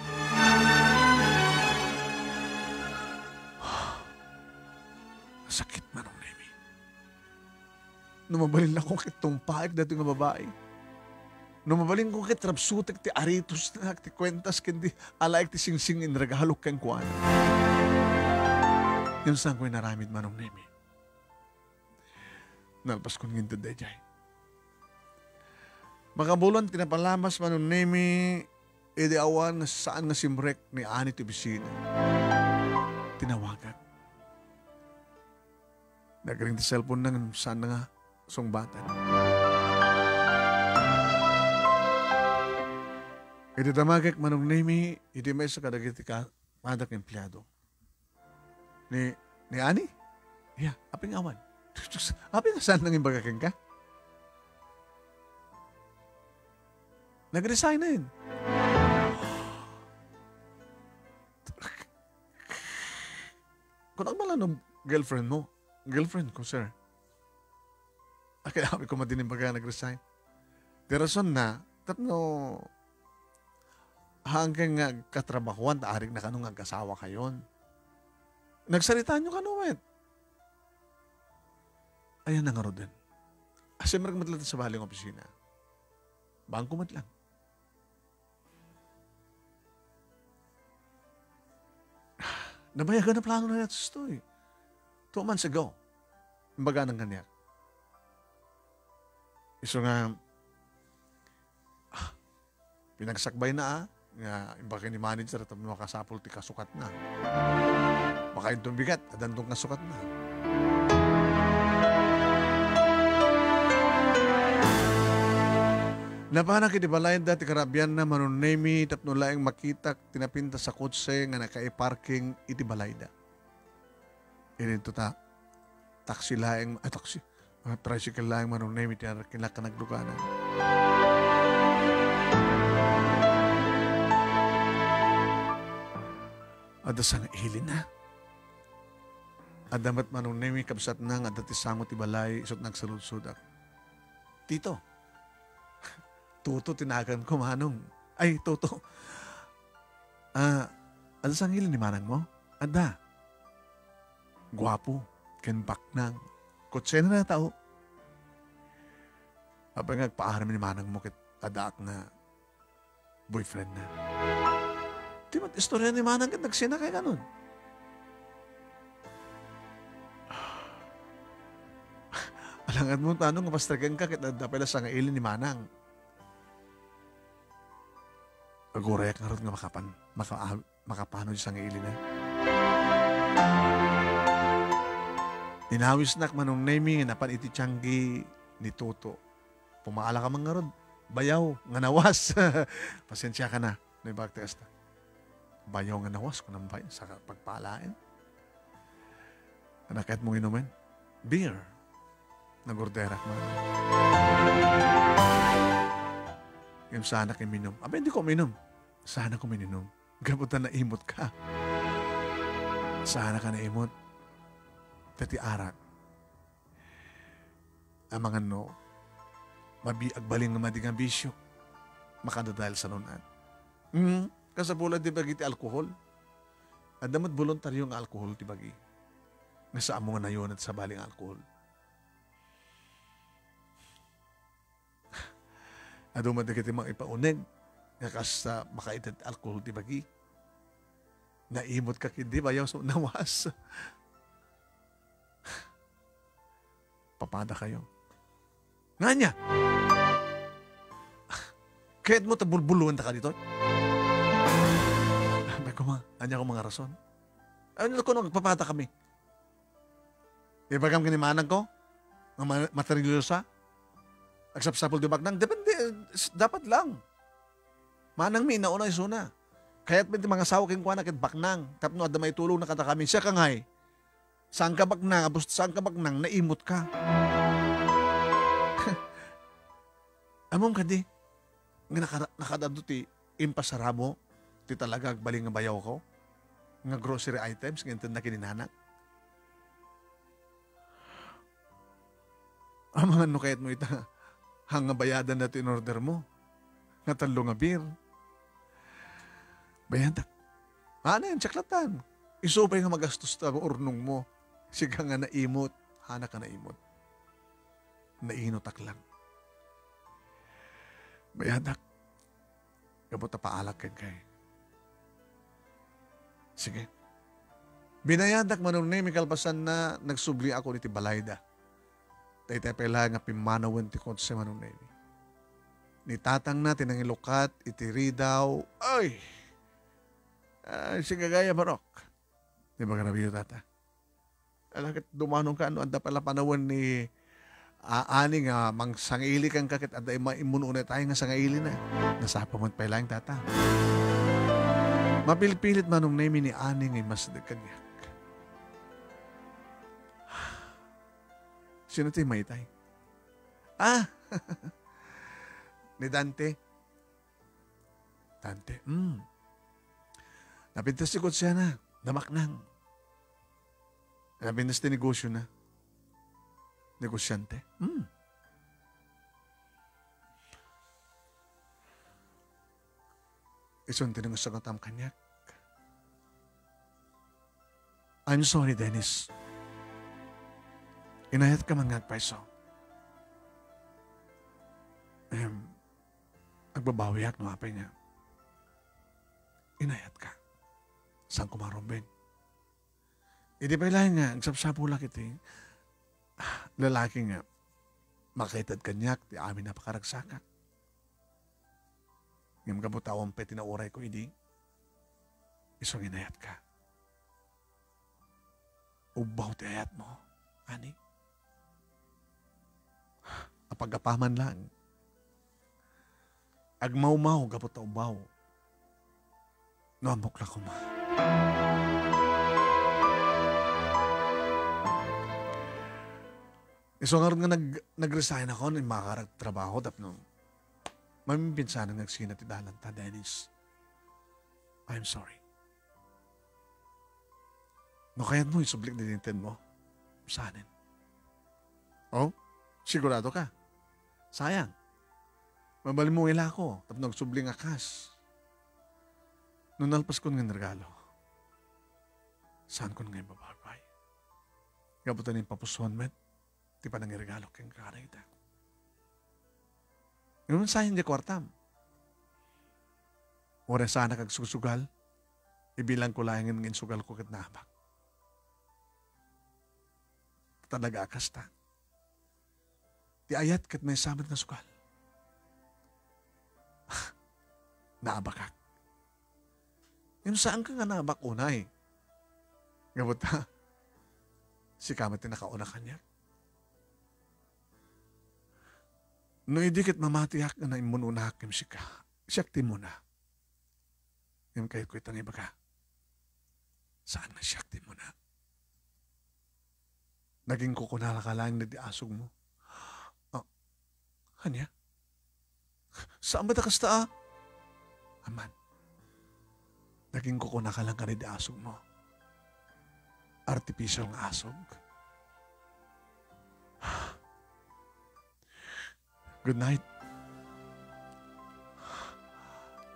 Sakit man ang nemi. Numabalin lang ko kitong paik dati nga babae. Numabalin ko kit rabsutek ti aritos na ti kwentas kendi alaik ti singsing in regalok kang kuwan. Yung saan ko'y naramid man ang nemi. Nalpas kong ginto dayjay. Makabulon, tinapalamas man ng nemi, edi awan nga saan nga simrek ni ani ti bisina. Tinawagan. Nagring ti cellphone nang saan nga sungbatan. Edi tamagak man ng nemi, edi may sa kadagiti ka, madak empleyado. Ni ani? Yeah, aping awan. Aping saan nang imbagakin ka? Nag-resign na yun. Kung ang malang girlfriend mo, girlfriend ko, sir. Kaya kami ko madinim baga nag-resign. Di rason na, tatno, hanggang nga katrabahuan, taarik na kanong nag-asawa kayon. Nagsalita nyo kanuwet. Ayan na nga ro din. Asi marag matlat sa baling opisina. Bangko mat lang. Nabayagan na plano na natin ito eh. 2 months ago. Imbaga ng ganyan. Iso nga, pinagsakbay na nga imbaga ni manager at makasapol ti kasukat na. Baka itong bigat, adandong kasukat na. Napanak iti balayan dati karabyan na manunemi tapno laeng makitak tinapinta sa kotse nga naka-parking iti balayda. Inito ta taxi laeng tricycle laeng manunemi ti kinaka nagluganan. Ada sang ihilin na. Adamat manunemi kabsat na nga dati sangot ti balay isot nagsalud-sudak. Tito, Tuto, tinagan ko, manong. Ay, Toto. Ano sang hilin ni manang mo? Ada. Guwapo. Kenbak nang. Kutse na tao. Habang nagpaaram ni manang mo kit adaak na boyfriend na. Di ba't istorya ni manang kit nagsina kay ganun? Alangan mo tanong, mapastragan ka kit adapela sa ngailin ni manang. Agurek nga rin nga makapano sa ngaili na. Ninawis nak manong naming napan iti tiyanggi ni Toto. Pumaala ka mga ron. Bayaw nga nawas. Pasensya ka na. Naibagtigas na. Bayaw nga nawas kung nambay sa pagpaalain. Anakit mong inumin? Beer. Nagorderak man. Yung sana kayo minom. Aba, hindi ko minom. Sana ko mininom. Gabutan na imot ka. Sana ka na imot. Tati arak. Ang mga no, agbaling nga madig ang bisyo. Makadadahil sa nunan. Kasapulad di bagi ti alkohol. Adamat voluntaryo nga alkohol ti bagi. Nasa amo nga nayon at sa baling alkohol. Adumat na kita mga ipaunig, nga kas makaitat alkohol ti bagi. Naimot ka kindi, bayaw so nawas. Papada kayo. Nga niya! Kahit mo tabulbuluan ta ka dito? May anya ko mga rason. Ano ko nung papada kami? Ibagam kanimanag ko, nga materyalosa, agsapsapol di baknang, depende, dapat lang. Manang mi, nauna isuna. Kaya't may mga asawa king kuha na kit baknang, tapno adda may tulong na kata kami, siya kangay, saan ka baknang, abos saan ka baknang, naimot ka. Among kadi, nga nakadado ti impasaramo, ti talaga agbaling nga bayaw ko, nga grocery items, nga na kininanak. Ang mga nukayat mo ita, hanga bayadan na in-order mo, nga talo nga beer. Bayadak. Ano yan, tsaklatan. Isupay nga magastos ta urnong mo. Siga nga naimot, hana ka naimot. Nainotak lang. Bayadak. Gabot na paalak kay. Sige. Binayadak manong ni Mikalpasan na nagsubli ako ni Tibalayda. Tay pala nga pimanawan ti kotse manong ni. Ni tatang natin ang ilukat, itiri daw. Ay! Sige gaya barok. Di ba kanabiyo tata? Alakit dumanong ka, ano, anda pala panawan ni ani nga, mang sangili kang kakit, anda imununa tayo nga sangili na. Nasapa mo pa lang tata. Mapilpilit manong name ni ani nga mas kanyak. Sino tayo may tay? Ni Dante. Dante, napintas si siya na, namaknang. Napintas ti negosyo na. Negosyante. Isunti na gusto ng kanyak. I'm sorry, Dennis. Inayat ka man nga paiso. Agbabawi ak no apay niya. Inayat ka. Saan kumarumbin? Hindi pa ilan nga, agsapsapo lang iti. Lalaki nga, makaitad kanyak, di amin napakaragsaka. Ngam kabutawang pe tinauray ko, hindi. Isong inayat ka. Ubaw ti ayat mo, ani? Apagapaman lang. Agmaw-maw, kabutaw ubaw. Noamok lang ko ma. So nga rin nga nag-resign ako ng makakaragtrabaho tapno mamimpinsan ang nagsina ti dalan ta, Dennis. I'm sorry. No kaya't mo isublik dinintin mo saanin. Oh, sigurado ka. Sayang. Mabali mo ila ko tapno nagsubling akas. Nung nalpas ko ng regalo, saan ko ngayon babagay? Gabutan yung papusuan met, di pa nang regalo kang karayda. Ngayon sa hindi kwartam. Oras sana kag susugal, ibilang ko lang ng sugal ko kat nabak. Talaga akas ta. Di ayat kat may sabat na sugal. Naabakak. Yung saan ka nga nabakunay? Gabot na, si kamat na nakauna kanya. No idikit mamatiyak na imununak yung sika, siyakti mo na. Yung kayo ko itang iba ka. Saan na siyakti mo na? Naging kukunala ka lang na diasog mo. Oh, kanya? Saan ba nakasta? Aman. Naging kukuna ka lang ka rin asog mo. Artificial ng asog. Good night.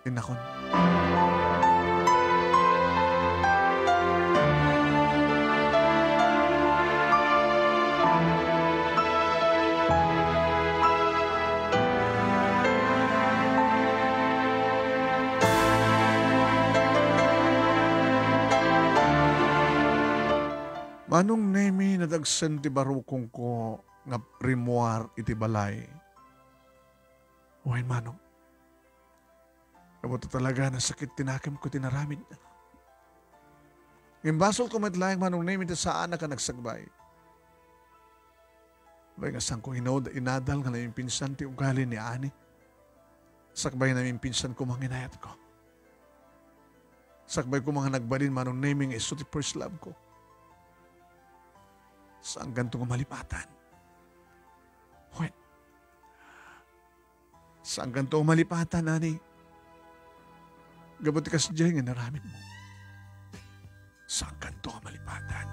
Inakon. Manong nemi nadagsan ti barukong ko nga rimuar iti balay. Uy, manong. Kabuto talaga na sakit tinakim ko tinaramid. Ngimbasol ko matlayang manong nemi ta saan na ka nagsagbay. Bay nga sang ko inadal nga namin pinsan ti ugali ni Ani. Sakbay namin pinsan ko mga inayat ko. Sakbay ko mga nagbalin manong naming iso ti first love ko. Saan ganito nga malipatan? Wait. Saan ganito nga malipatan, Ani? Gabot ka sa dyan nga naramit mo. Saan ganito nga malipatan?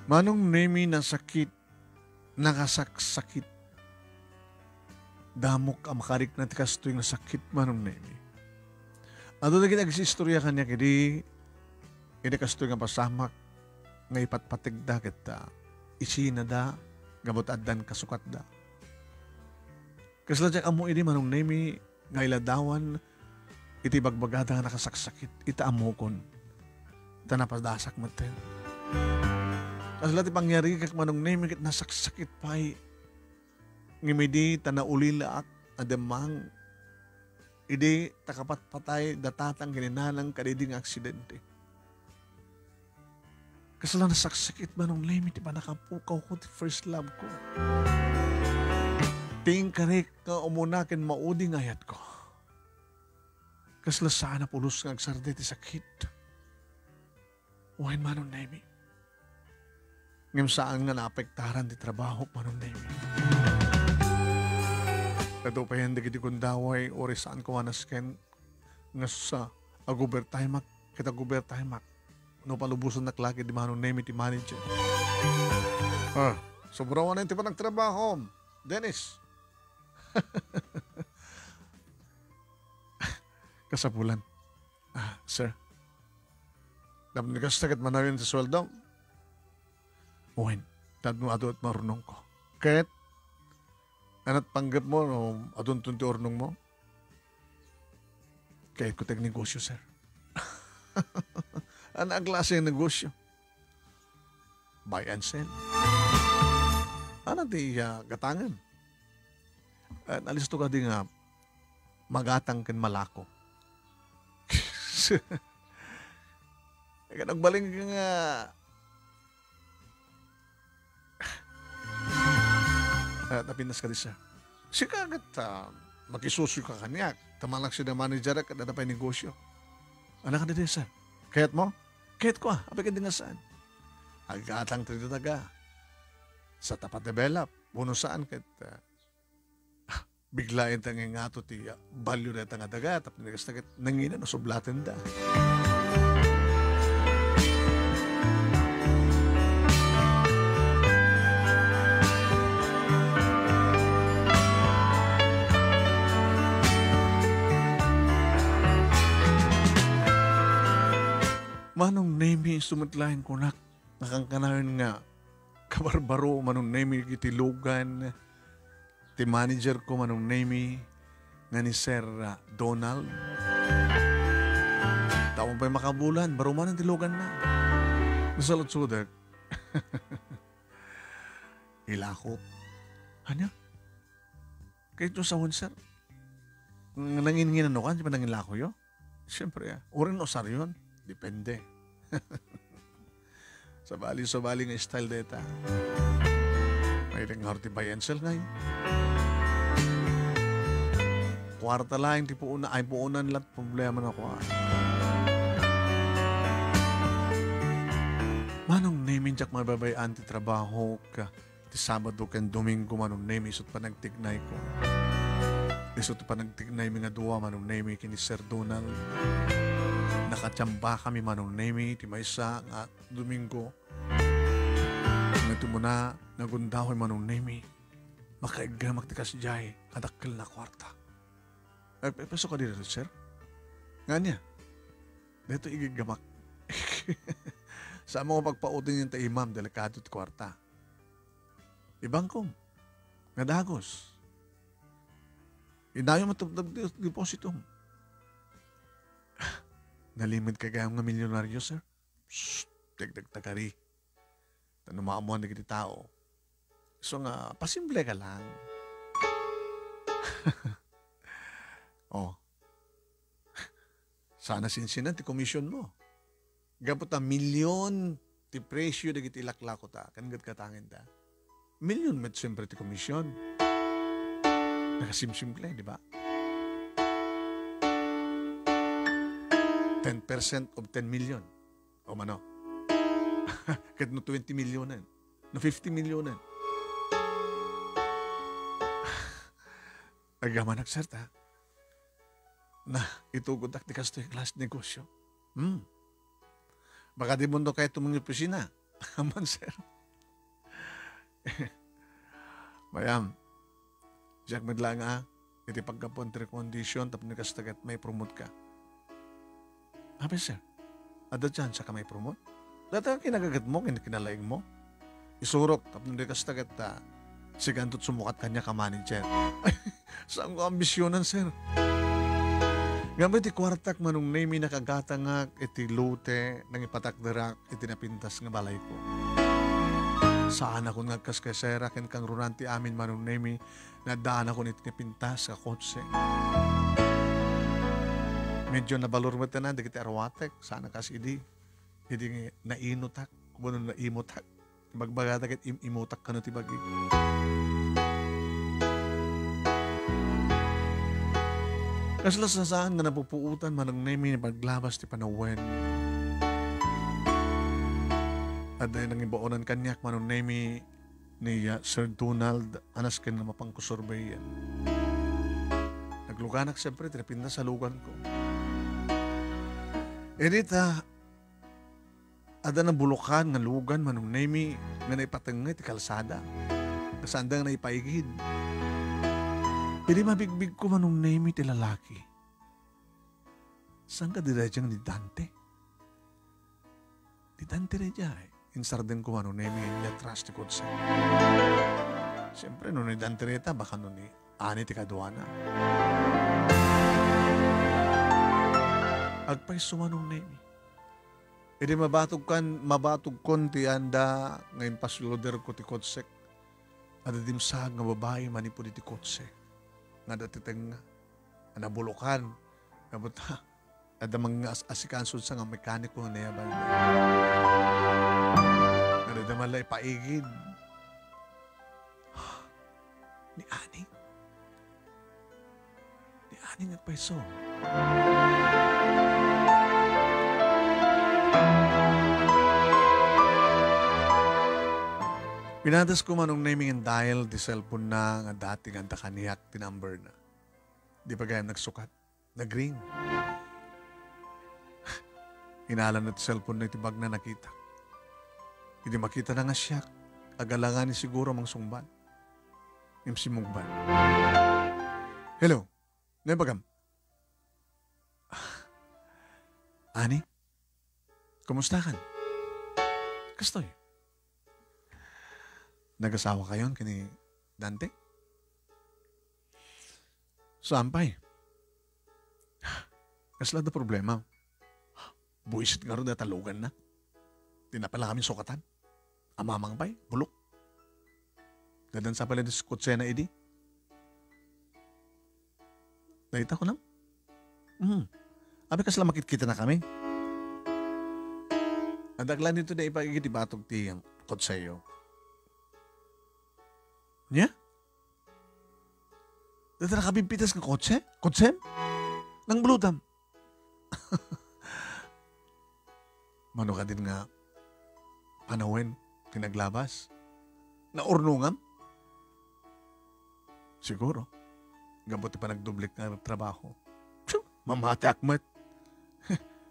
Manong nemi na sakit, nakasaksakit. Damok ang makarik na tikastoy na sakit manong nemi. Ato na kinag-istorya kanya kidi kastoy nga pasamak nga ipatpatig da kita isina da gamot addan kasukat da. Kasla dyan amo ini manong nemi nga iladawan iti bagbagada nga nakasaksakit ita amokon. Ita napadasak matin. Kasla ti pangyari kak manong nemi kit nasaksakit pa'y ngimidi tanaulila at ademang idi takapat patay datatang gininanang kadiding aksidente. Kasla nasaksakit manong nemi ti panakapukaw ko ti first love ko. Ting karik nga umunakin mauding ayat ko. Kasla sana pulos nga agsarde ti sakit. Wain manong nemi. Ngem saan nga naapektaran ti trabaho manong nemi. Kato pa yan di kundaway ori saan ko manasken nga sa agubertaymak kita gubertaymak no palubusan na klagi di manong nemi ti manager. Sobrawan na ti pa nagtrabaho, Dennis. Kasapulan. Sir. Dapat nikastagat manawin sa sweldo. Uwin, tad mo ato at marunong ko. Kahit, anat panggap mo, no, atun tunti ornong mo. Kahit ko tag negosyo, sir. Ano ang klase ng negosyo? Buy and sell. Ano di gatangan? Nalisto ka di nga magatang ken malako. Nagbaling ka nga napinas ka di siya. Siya kagat makisusyo ka kanyak. Tamalak siya na manager at dadapay negosyo. Anak ka di sir. Kayat mo? Kayat ko apay ka di nga saan? Agatang trito taga. Sa tapat develop. Buno saan kahit biglain ta nga ato ti value na nga daga tapos nagastakit nanginan o sublatin da. Manong nemi sumatlahin ko nak nakangkanayon nga kabarbaro manong nemi kitilugan ti manager ko manong nemi nga ni Sir Donald. Taon pa'y makabulan, baro man ang tilugan na. Nasalot sudak. Ilakop. Ano? Kahit ito sa sir. Nanginginan kan, di ba nangilako yun? Siyempre, urin o sar yun. Depende. Sabali nga style data. May ring harti buy and sell ngayon. Kwarta lang, di po una, ay po unan lahat problema na ko. Manong naming jak mababay anti-trabaho ka. Ti Sabado ken Domingo manong name isot pa nagtignay ko. Isot pa nagtignay mga duwa manong name kini Sir Donald. Nakachamba kami manong name ti maysa nga Domingo. Ito mo na nagundahoy manong name. Makaigamak ti kasjay kadakkel na kwarta. Peso ka dito, sir? Nga niya. Dito igigamak. Sa mga pagpautin yung taimam, delikado at kwarta. Ibang kong, nadagos. Inayo matubdab deposito. Nalimid ka kaya mga milyonaryo, sir? Shhh, dagdag tagari. Tanumaamuan na kiti tao. So nga, pasimple ka lang. Oh, sana sinsinan ti komisyon mo. Gapot ta milyon ti presyo dagiti ilaklako ta. Kanagad katangin ta. Milyon met siyempre ti komisyon. Nakasimsimple, di ba? 10% of 10 million. O mano? Kahit no 20 milyonan. No 50 milyonan. Agaman nagserta. Na itugod ak di kasto yung class negosyo. Baka di mundo kayo tumang opisina. Aman, sir. Mayam. Jack medlang iti pagkapon ti recondition tapos nagastagat may promote ka. Abi, sir. Ada dyan sa ka may promote? Dati ang kinagagat mo, kinalaing mo. Isurok tapos nagastagat sigantot sumukat kanya ka manager. Saan ko ambisyonan, sir? Gamit iti kwartak manong name nakagatangak iti lute nang ipatakdarak iti napintas nga balay ko. Saan ako ngagkas kay sera ken kang runanti amin manong name na daan ako iti napintas ka kotse. Medyo nabalor mo tanan dagiti arwatek sana kas idi nainutak kuno naimutak bagbagatak iti imutak kano ti bagi. Kaslas na saan nga napupuutan manang nemi ni paglabas ti panawen. At dahil nang iboonan kanyak manang nemi ni Sir Donald anas ken nga mapangkusurbayan. Nagluganak siyempre tinapinda sa lugan ko. Edita ada na bulukan nga lugan manang nemi nga naipatengay ti kalsada. Kasandang naipaigid. Hindi mabigbig ko manong name ti lalaki. Saan ka diredyang ni Dante? Ni Dante reja eh. Insarden ko manong name niya trust ko sa. Siyempre, no ni Dante reta, baka no ni ani ti kaduana. Agpay sumanong name. Hindi mabatog kon ti anda ngayon pasloder ko ti kotsek. Ada dimsag nga babae manipuli ti kotsek. Nga datiteng nabulukan. Kabot ada mga asikansod sa nga mekaniko na nayabal. Nga dadamalay paigid. Ni Ani? Ni Ani nagpaiso. Pinadas ko manong naming and dial di cellphone na nga dati nga kaniyak ti number na. Di pa gayam nagsukat. Nag-ring. Inalan na ti cellphone na itibag na nakita. Hindi makita na nga siya. Agalangan ni siguro mang sungban. Imsi mungban. Hello. Nebagam. Ani? Kumusta kan? Kastoy? Nag-asawa kayon kini Dante? Sampay. Kasla da problema. Buisit nga rin na talugan na. Di na pala kami sukatan. Amamang pa'y, bulok. Dadan sa pala diskutse na idi. Nakita ko na. Abi kasla makikita na kami. Adaglan nito na ipagigitibatog ti ang kotseyo. Nya? Dito na kabimpitas ng kotse? Kotsem? Nang bulutam. Mano ka din nga panawin, tinaglabas. Naurnungam? Siguro. Gabuti pa nagdublik na trabaho. Mamati akmat.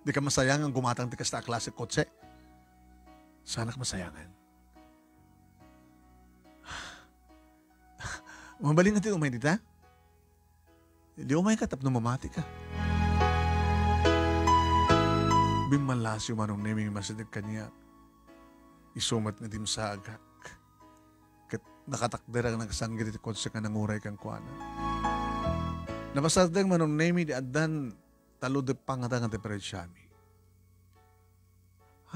Di ka masayang ang gumatang tikas na klase kotse. Sana ka masayangan. Mabaling natin umay dita. Hindi umay ka tapno mamati ka. Bimalasyo manong naming masadag kanya. Isumat na dim sa agak. Kat nakatakderang nagsanggit iti konse ka nanguray kang kuana. Napasadang manong naming di adan talo de pangatang at depresyami.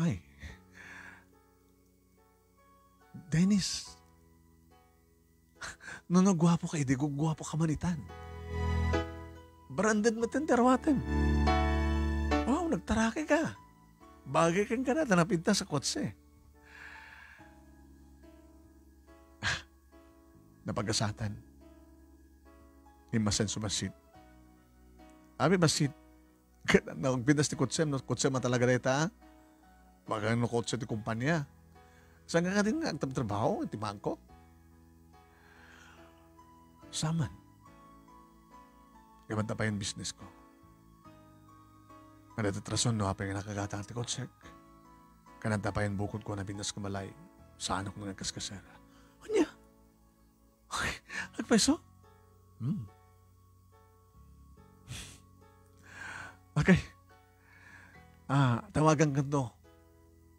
Ay. Dennis. No, no, gwapo ka, hindi gwapo ka manitan. Branded matenderwatan. Wow, nagtarake ka. Bagay kang ka na, napinta sa kotse. Napagasatan. Imasen sumasit. Abi basit. Nagpintas ti kotse, no kotse matalaga reta. Baka no kotse ti kumpanya. Saan ka din nga agtrabaho, ti bangko? Saman. Gamanta pa yung business ko. Kanatatrason no, apa yung nakagatang ti kotse. Kananta pa yung bukod ko na binas kamalay. Saan ako nagkaskasera. Anya? Okay, nagpeso? Okay. Tawagan ka to.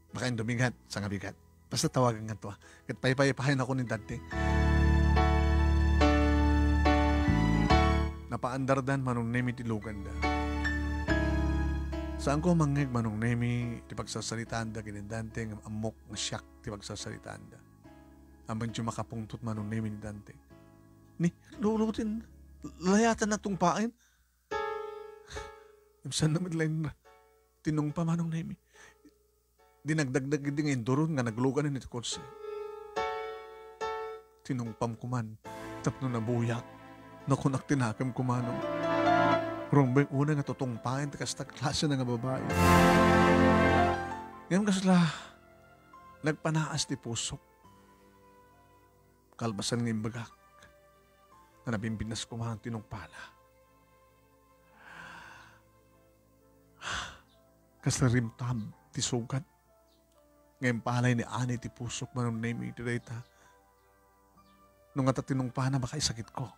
Baka yung dumigat, sa ngabigat. Basta tawagan ka to. Kat paypayapahin ako ni Dante. Napaandardan manong nemi ti lugan da. Saan ko mangeg manong nemi ti pagsasalitaan da kinindante ng amok ng siyak ti pagsasalitaan da. Amang ti makapungtot manong nemi ni Dante. Ni, lulutin. Layatan na tungpain. Saan naman lang tinong pa manong nemi. Dinagdagdag din ngayon doon nga naglugan na nito kotse. Tinungpam kuman. Tapno na buyak. Nakunak tinakam kumanong. Rumbay una nga tutungpain kasta klase na nga babae. Ngayon kasla nagpanaas ti pusok. Kalbasan ng imbagak na nabimbinas kumanong tinungpala. Kasarimtab ti sugat. Ngayon palay ni Ani ti pusok manong name iti data. Nung nga tatinong pa na baka isakit ko.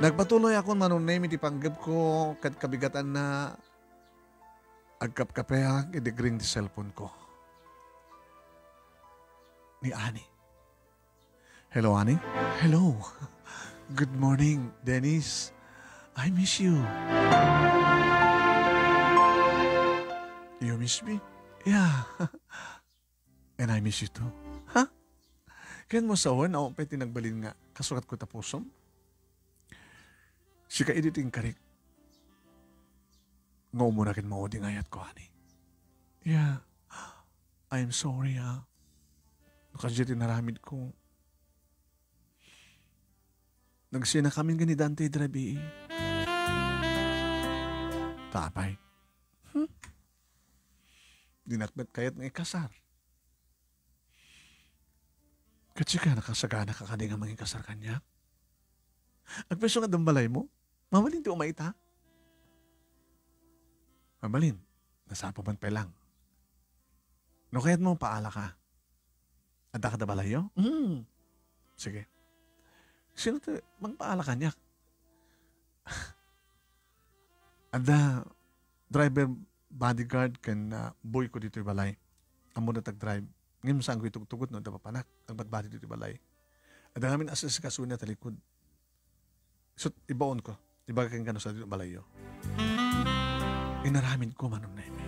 Nagpatuloy ako manong name iti panggap ko kad kabigatan na agkapkapeak idigring ti cellphone ko. Ni Ani. Hello, Ani? Hello. Good morning, Dennis. I miss you. You miss me? Yeah. And I miss you too. Ha? Huh? Kaya mo sawan, ako pa tinagbalin nga, kasukat ko tapusom. Si ka editing karik. Nga umunakin mo di ngayat ko, honey. Yeah. I'm sorry, ha. Nakasya tinaramid ko. Nagsina kami nga ni Dante Drabi. Tapay. Dinakbat kayat ng ikasar. Kasi ka nakasagana ka nga mga ikasar kanya. Agpeso nga dambalay mo, mamalin ti umaita. Mamalin, nasapo man pa lang. No kayat mo paala ka. Ada ka da balayo? Sige. Sino to? Magpaala ka niya. Ada driver bodyguard kan boy ko dito balay. Amo na tag-drive. Ngayon saan ko itugtugot no, dapapanak. Ang bagbati dito balay. Ada namin asas kasuna talikod. So, ibaon ko. Iba kang gano sa dito balayo. Inaramin ko manong nemi.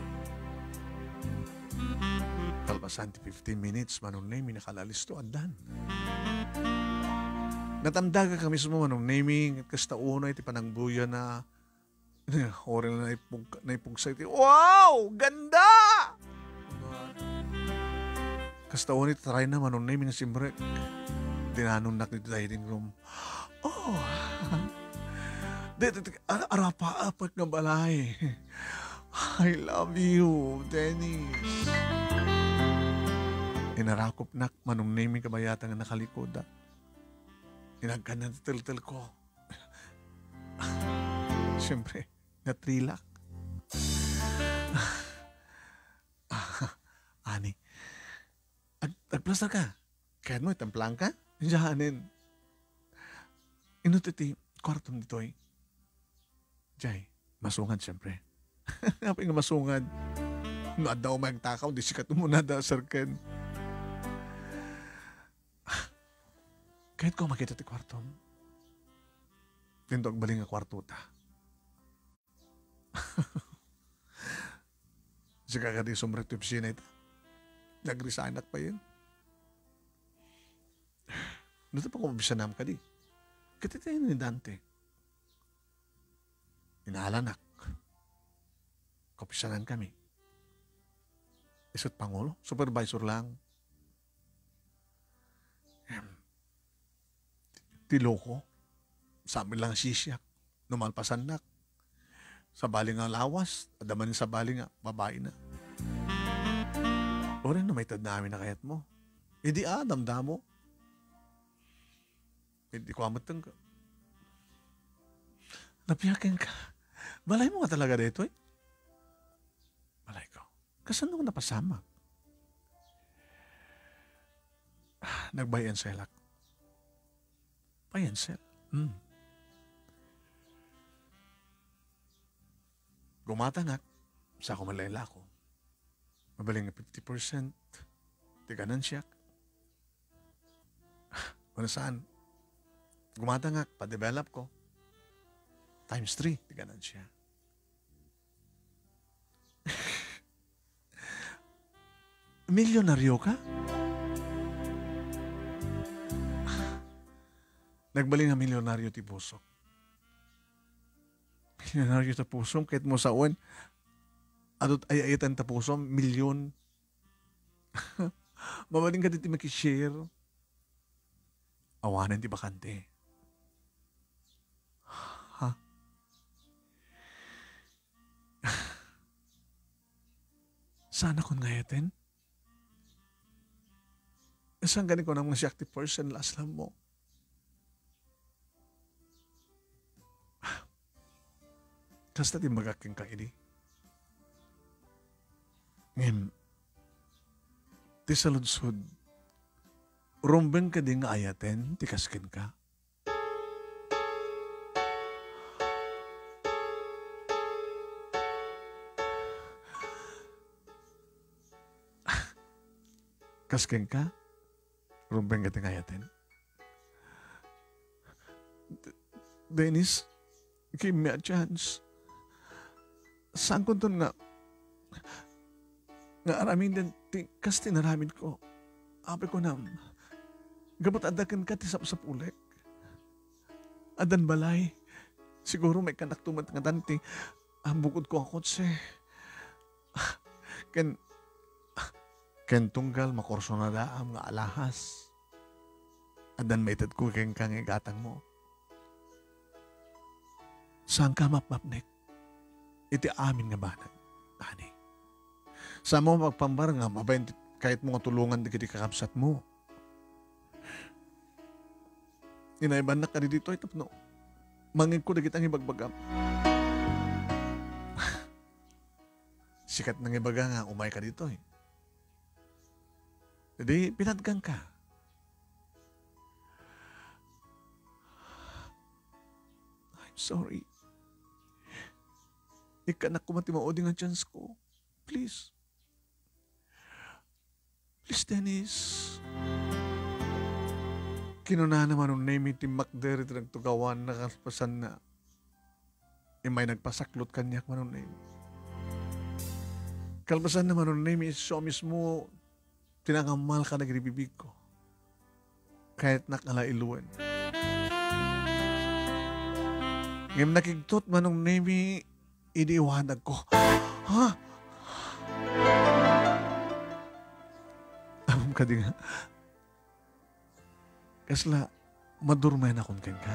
Kalpasan ti 15 minutes manong nemi nakalalis to andan. Natamdaga kami sa mga manong naming at kasta una iti panangbuya na oral na naipugsa iti. Wow! Ganda! Kasta una iti try na manong naming na simbrek. Dinanunak nito dining room. Oh! Arapa-apat na balay. I love you, Dennis. Inarakop nak manong naming kabayatan nga nakalikod. Inagkan na titil ko. Siyempre, natrilak. Ani, agplastar ka. Kaya mo, itamplang ka? Diyahanin. Inutiti, kwartong dito eh. Jay, masungad siyempre. Kapag nga masungad, naad daw magtakaw, di sikat mo na da, sarkan. Kahit ko makita ti kwartom, tinto agbaling nga kwarto ta. Sika ka di sumret ti opisina ita. Nag-resign pa yun. Dito pa kumabisanam ka di. Katitayin ni Dante. Inaalanak. Kapisanan kami. Isot Pangulo, supervisor lang. Tiloko. Sabi lang sisyak. Numalpasan nak. Sa baling nga lawas. Adaman sa baling nga, babae na. O rin na may tad namin na kayat mo. Hindi damdamo. Hindi ko amatang ka. Napiyakin ka. Balay mo nga talaga dito eh. Balay ko. Kasan nung napasama? Nagbayan selak. Bayan sel. Gumatangak. Sa ako malayla ko. Mabaling nga 50%. Tiganan siya. Wala saan. Gumatangak. Pa-develop ko. Times 3. Tiganan siya. Milyonaryo ka? Nagbaling na milyonaryo ti puso. Milyonaryo ta puso, kahit mo sa uwan, adot ay-ayatan ta puso, milyon. Mabaling ka dito makishare. Awanan ti bakante. Ha? Sana kung ngayatin? Isang ganit ko ng mga si active person last lang mo. Kasta di magaking ka ini. Ngayon, ti saludsod, rumbeng ka di nga ayaten, ti kaskin ka. Kaskin ka? Rumbeng ka di nga ayaten? Dennis, give me a chance. Saan ko doon nga aramin din, kas tinaramin ko. Ape ko nam, gabot adakan ka ti sapsapulek. Adan balay, siguro may kanak tumat nga danti, bukod ko ang kotse. Ken tunggal makorso na daam nga alahas. Adan maitad ko keng kang igatang mo. Saan ka mapmapnek? Iti amin nga banag, ani. Sa mo magpambar nga, mabayin kahit mga tulungan di kiti kakapsat mo. Inaiban na ka dito, ito no. Mangin ko na kitang ibagbagam. Sikat ng ibaga nga, umay ka dito eh. Jadi, pinadgang ka. I'm sorry. Ikanak ko matimaoding ang chance ko. Please. Please, Dennis. Kinuna naman nung name iti Macder iti nagtugawan nakaspasan na imay nagpasaklot kanyak man nung name. Kalpasan naman nung name iso mismo tinangamal ka nagribibig ko. Kahit nakalailuan. Ngayon nakigtot man nung name iniiwanag ko. Ha? Amam ka di nga. Kasla, madurmay na kung ken ka.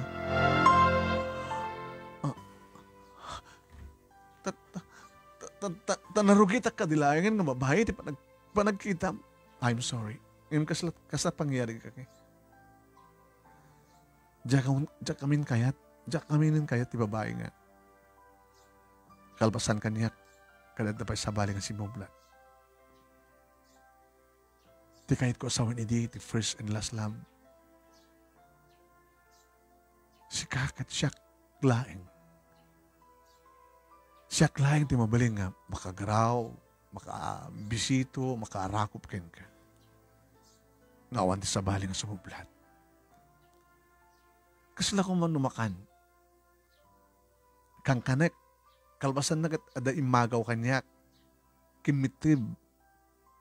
Tanarugit ka dilayangan nga babae di panagkita. I'm sorry. Ngayon kasla pangyari ka kay. Diyak kamin kayat. Diyak kaminin kayat di babae nga. Kalpasan kaniyak, kadad na pa'y sabali nga si Moblat. Di kahit ko asawan idi, ti first and last lamb. Si kakat siyak laing. Siyak laing ti mabaling nga, makagaraw, makabisito, makarakop ken ka. Ngawan ti sabali nga si Moblat. Kasla ko man numakan. Kang kanek, kalbasan na ada imagaw kanyak. Kimitib.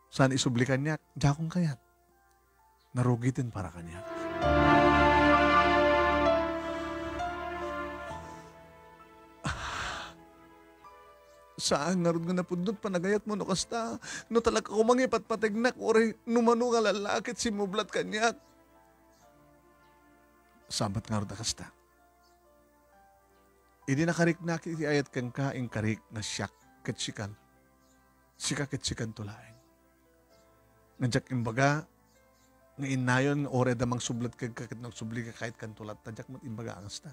Saan isubli kanyak. Jakong kayat. Narugitin para kanyak. Saan nga ron nga napundot panagayat mo no kasta. No talaga kumangipat patignak ori numano nga lalakit si mublat kanyak. Sabat nga ron kasta. Idi nakariknak iti ayat kang kaing karik na siyak ketsikan. Sika ketsikan tulaeng. Nandiyak imbaga nga inayon nga ore damang sublat kag kakit nagsubli ka kahit kan tulat. Tadyak mat imbaga angasta.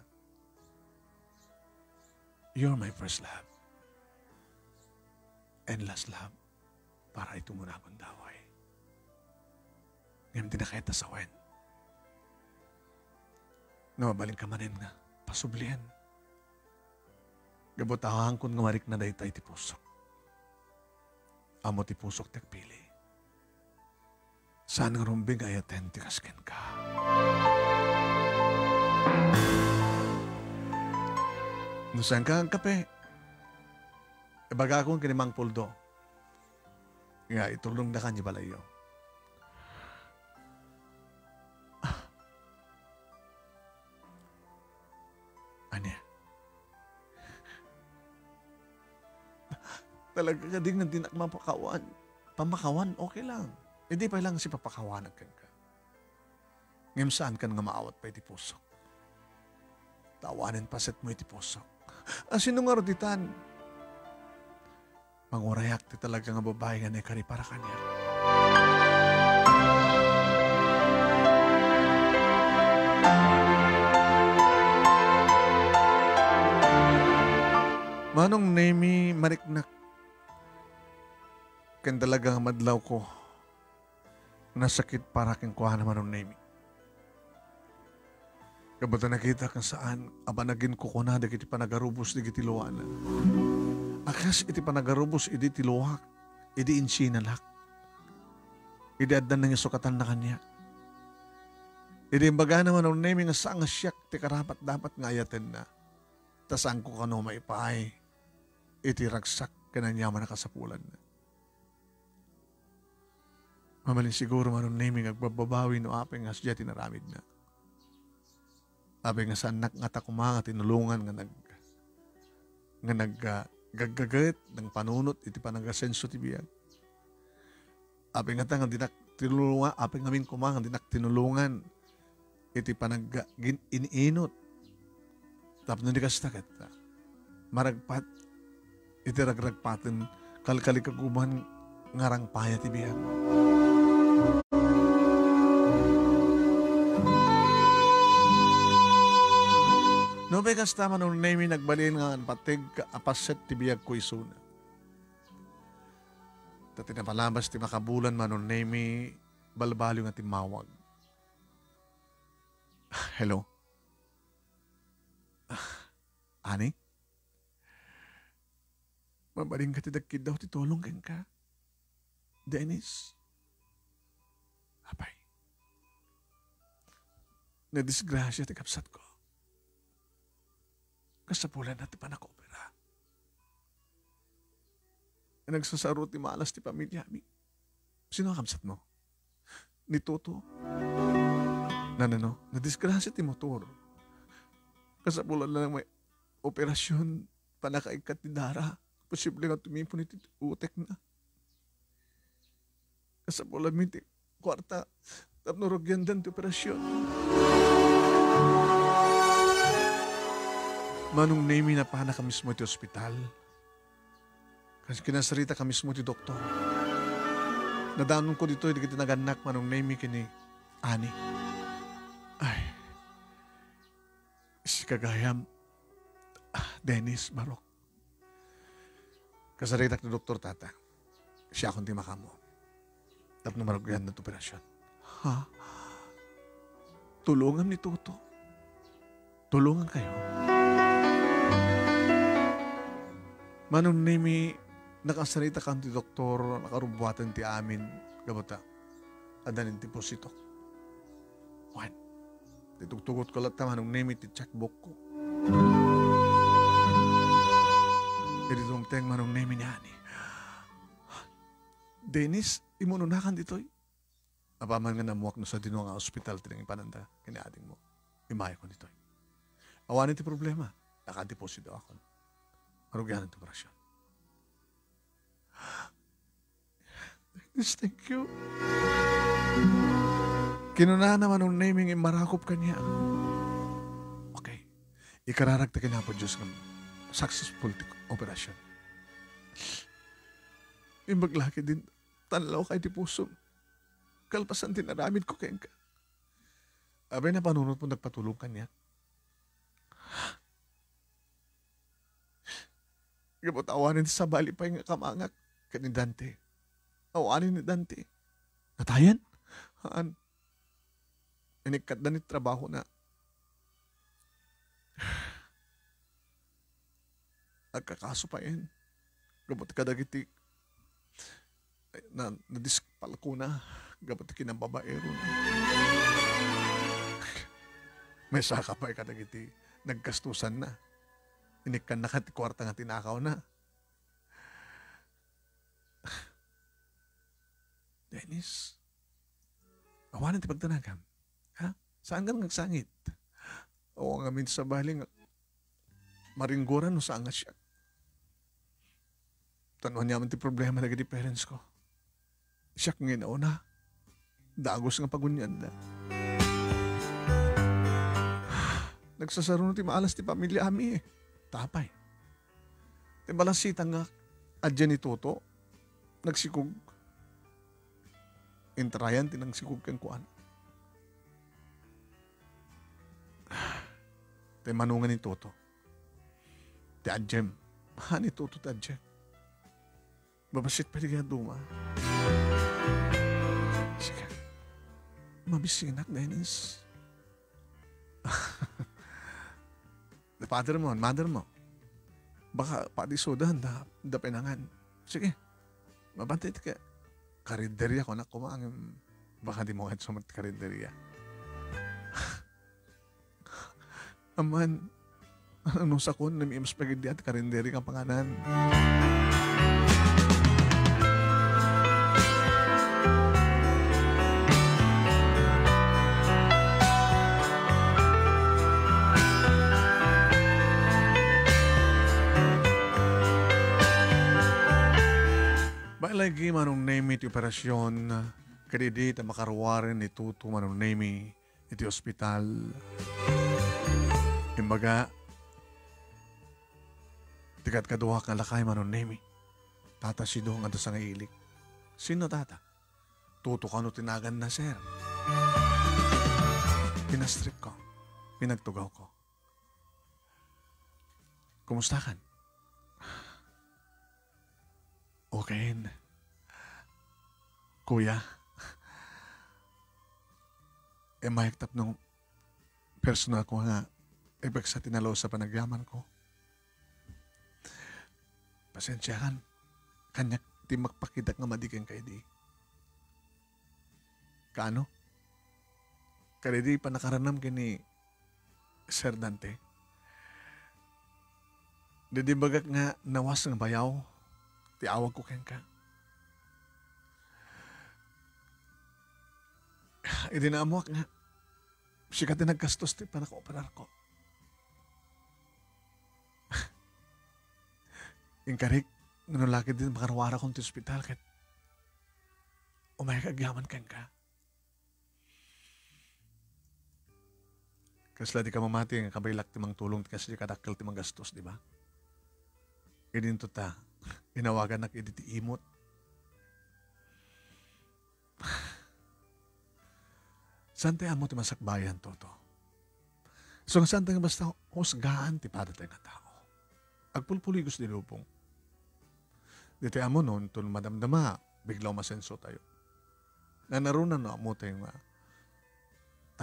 You're my first love. And last love, para ito muna akong daway. Ngayon din na kahit nasawen. Nawabaling ka manin nga, pasublian. Gabotahan kun nga marik na daytay ti pusok. Amo ti pusok tagpili. Saan nga rumbing ayaten ti kasken ka. Nusan ka ang kape? Ibaga akong kinimang puldo. Nga, itulong na kanya balayo. Anya? Talaga ka din na dinak mapakawan. Pamakawan, okay lang. Hindi pa lang si papakawan ka. Ngayon saan ka nga maawat pa iti pusok? Tawanin paset mo iti pusok. Sino nga roditan? Mangurayak ti talaga nga babae nga nekari para kanya. Manong nemi mariknak. Ken talaga nga madlaw ko. Nasakit para ken kuha naman ng nemi. Kabata nakita kang saan abanagin ko kuna dagiti panagarubos dagiti luwanan. Akas iti panagarubos iti tiluhak, iti insinalak. Iti addan na nga sukatan na kanya. Iti imbaga naman ang nemi nga saan nga siyak ti karapat dapat nga ayaten na. Tasang ko kano maipaay, iti ragsak kananyaman na kasapulan na. Mamalin siguro man ang nemi nga agbababawi no apeng nga siya tinaramid na. Apeng nga saan nga takumanga tinulungan nga gagagat ng panunot iti panagasenso ti biyag. Apeng nga nga dinak tinulungan, apeng ngamin kumang dinak tinulungan iti iniinot. Tapos nung di kastakat, maragpat, iti ragragpatin kalkalikaguman ngarang paya ti biyag. No may kastama nung nemi nagbalin nga patig apaset ti biyag ko isuna. Dati na palabas ti makabulan man nung nemi balbalo nga timawag. Hello? Ani? Mabaling ka ti dagkid daw ti tulong ken ka. Dennis? Apay. Nadisgrasya ti kapsat ko. Kasapulan natin pa nakopera. Nagsasaro ti malas ti pamilya mi. Sino ang kamsat mo? Ni Toto. Nadisgrasya ti motor. Kasapulan lang may operasyon panakaikat ti Dara. Posible nga tumipon iti utek na. Kasapulan mi ti kwarta. Tapnorogyan din ti operasyon. Manong nemi na pana ka mismo iti ospital. Kasi kinasarita ka mismo iti doktor. Nadanon ko dito, hindi kita naganak manong nemi kini Ani. Ay, si kagayam, Dennis Barok. Kasaritak ni doktor tata. Siya akong di makamo. Tapos namaragyan na ito operasyon. Ha? Tulungan ni Toto. Tulungan kayo. Manong nemi, nakasarita ka ti doktor, nakarubuatan ti amin, gabata, adanin ti positok. Wan, titugtugot ko lang manong nemi ti checkbook ko. Iti tumteng manong nemi ni Ani. Dennis, imununakan dito'y. Apaman nga namuak no sa dino nga ospital, tinang ipananda, kiniading mo. Imaya ko dito'y. Awanin ti problema, nakadeposito ako. Marugyanan ito operasyon. Yes, thank you. Kinuna naman ang naming imarakop kanya. Okay. Ikararagta ka na po Diyos ng successful operasyon. Imaglaki din tanlaw kay ti puso. Kalpasan tinaramid ko kaya ka. Abay na panunod po nagpatulong kanya. Gabot awanin sa bali pa yung kamangak ka ni Dante. Awanin ni Dante. Natayan? Haan? Inikat na ni trabaho na. Nagkakaso pa yan. Gabot ka dagiti. Nadispal ko na. Gabot kinambabaero na. May saka pa ka dagiti. Nagkastusan na. Inikan na kati kwarta nga tinakaw na. Dennis, awanan ti pagtanagam. Ha? Saan ka nagsangit? Oo nga min sa baling maringgoran no saan nga siya. Tanuhan niya man ti problema na gadi parents ko. Siya ngayon na. Dagos nga pagunyan na. Nagsasaro ti maalas ti pamilya ami eh. Tapay. Ti balasita nga adyan ni Toto. Nagsikog. Intrayan tinang sikog kang kuan. Ti manungan ni Toto. Ti adjem. Ni Toto ti adjem. Babasit pa di kaya duma. Sige. Mabisinak, Dennis. The father mo, mother mo. Baka pati sodahan, da pinangan. Sige. Mabantay ka. Karinderya ko na kumaang. Baka di mo kahit sumat karinderya. Aman, ano sa kun, nami spaghetti at karinderya kang panganan. Lagi manong name iti operasyon, kadidi ta makaruwarin ni Tuto manong name iti ospital. Imbaga, tikat kaduha ka lakay manong name. Tata si Dong ando sa ngailik. Sino tata? Tuto ka no tinagan na sir. Pinastrip ko. Pinagtugaw ko. Kumusta kan? Okay. Kuya, mahiktap nung personal ko nga ibig sa tinalo sa panagyaman ko. Pasensya kan, kanyak ti magpakidak nga madikin kay di. Kaano? Kaya di pa nakaranam kini Sir Dante. Di bagak nga nawas ng bayaw, ti awag ko ken ka. Idinaamuak nga. Sikat din nagkastos ti panaka-operar ko. Yung karik, nanulaki din makarawara kong ti ospital kat umay kagyaman kan ka. Kasla di ka mamati nga kabaylak ti mang tulong kasi di kadakkel ti mang gastos, di ba? Idinto ta, inawagan na ti imot. Saan tayo mo ti masakbayan, Toto? So, saan tayo basta husgaan ti padatay nga tao? Agpulpuligos di lupong. Di tayo mo noon, ito madamdama, biglaw masenso tayo. Nanarunan na mo tayo nga,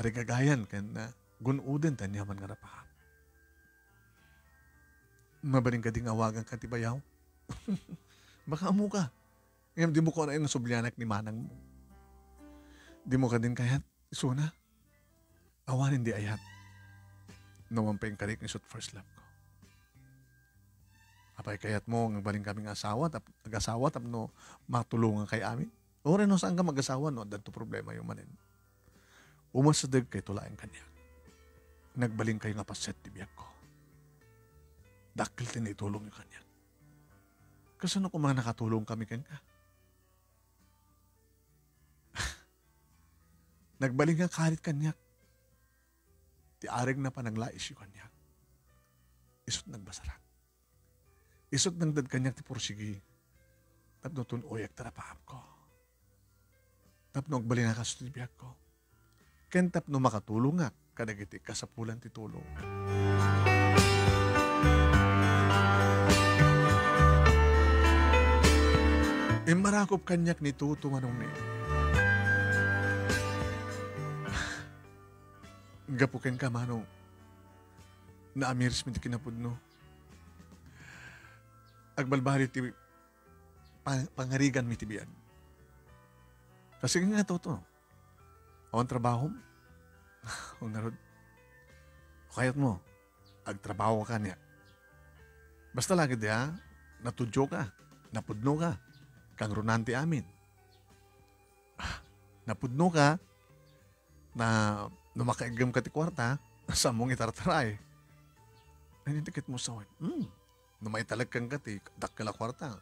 tarigagayan, kaya na gunuden tayo niyaman nga rapahan. Mabaling ka ding awagan ka ti bayaw? Baka amo ka. Ngayon, di mo ko na yung sublyanak ni manang mo. Di mo ka din kayat. Isuna, awanin di ayat. Naman pa yung karik ni Sut First Love ko. Apay kayat mo, ang baling kaming asawa, nag-asawa, no, matulungan kay amin. O rin no, saan ka mag-asawa, no, danto problema yung manin. Umasadag kay tulaing kanya. Nagbaling kayo nga paset ti biyak ko. Dakil tinitulong yung kanya. Kasano kung mga nakatulong kami kanya? Nagbaling nga kalit kanyak. Ti arig na pa naglais yung kanyak. Isot nagbasarak. Isot nang dad kanyak ti pursigi. Tapno tunoyak tarapaap ko. Tapno agbalin na kasutibiyag ko. Ken tapno makatulong nga kadagiti kasapulan ti tulong. Marakop kanyak ni Tuto manong ni. Gapuken ka manong. Naamiris mo ti kinapudno. Agbalbali ti pangarigan mi ti biyan. Kasi nga Tuto. Awan trabaho mo. O narod. Kayat mo. Agtrabaho ka niya. Basta lagi diya. Natudyo ka. Napudno ka. Kang runanti amin. Napudno ka na numakaigam ka ti kwarta sa mong itartaray. Ay, nitikit mo sa numaitalag kang ka ti dakkala kwarta.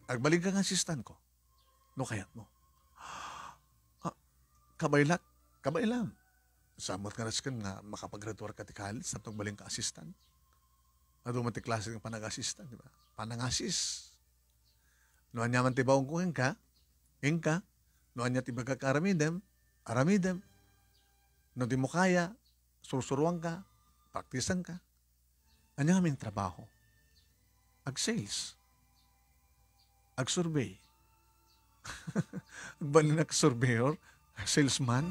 Agbaling ka nga asistan ko. No kayat mo. Kabaylak. Kabaylam. Samot nga raskan nga makapag-graduar ka ti college sa baling ka asistan. Ado man ti klase ng panag-asistan, di ba? Panangasis. Noan niya man ti baong ko engka. Noan niya ti bagak aramidem. No di mo kaya, susuruan ka, praktisan ka. Anya aming trabaho. Ag-sales. Ag-survey. Agbalin ag-surveyor, salesman.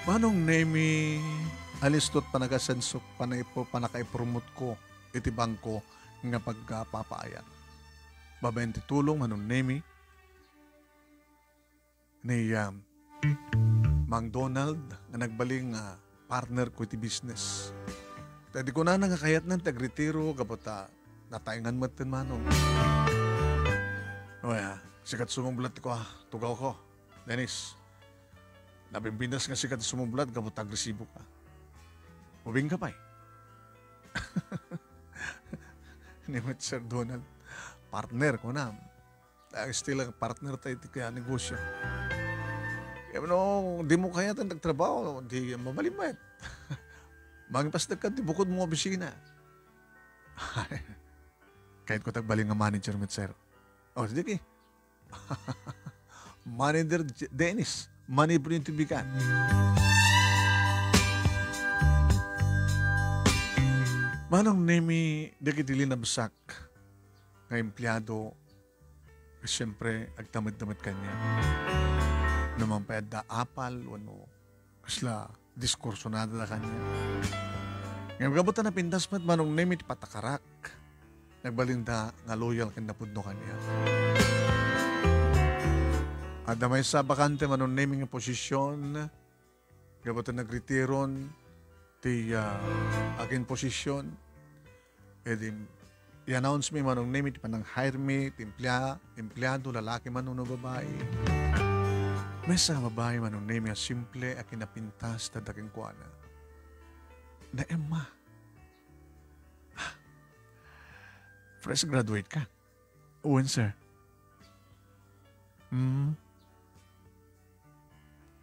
Manong nemi alistot panagasansok panakaipromote ko iti bangko nga pagpapaayan. Babayan ti tulong manong nemi ni Mang Donald nga nagbaling partner ko iti business. Tadi ko na nangakayat ng tagretiro kapota nataingan mo tin manong. Oya, sikat sumublat ko tugaw ko. Dennis. Nabimbinas nga sikat sumublat, kapot agresibo ka. Mubing ka pa Ni Sir Donald, partner ko na. Still ang partner tayo kaya negosyo. Kaya di mo kaya tayo nagtrabaho, di mamalimit. Magpastag ka, di bukod mo opisina. Kahit ko tagbaling nga manager mit sir. Oh, sige. Manager Dennis. Money bring to be can. Manong nemi dagitili na basak nga empleyado siyempre agtamad-tamad kanya. Naman pa da apal wano kasla diskurso na da kanya. Ngayon gabutan na pindas mat manong nemi patakarak nagbalinda nga loyal ken napudno kanya. At na may sa bakante manong naming posisyon, gabutan nagretiron, ti akin posisyon, i-announce mi manong naming ti panang hire me, ti empleyado, lalaki man o babae. May sa babae manong naming simple akin napintas na daking kuana. Na Emma. Fresh graduate ka? Uwan, sir.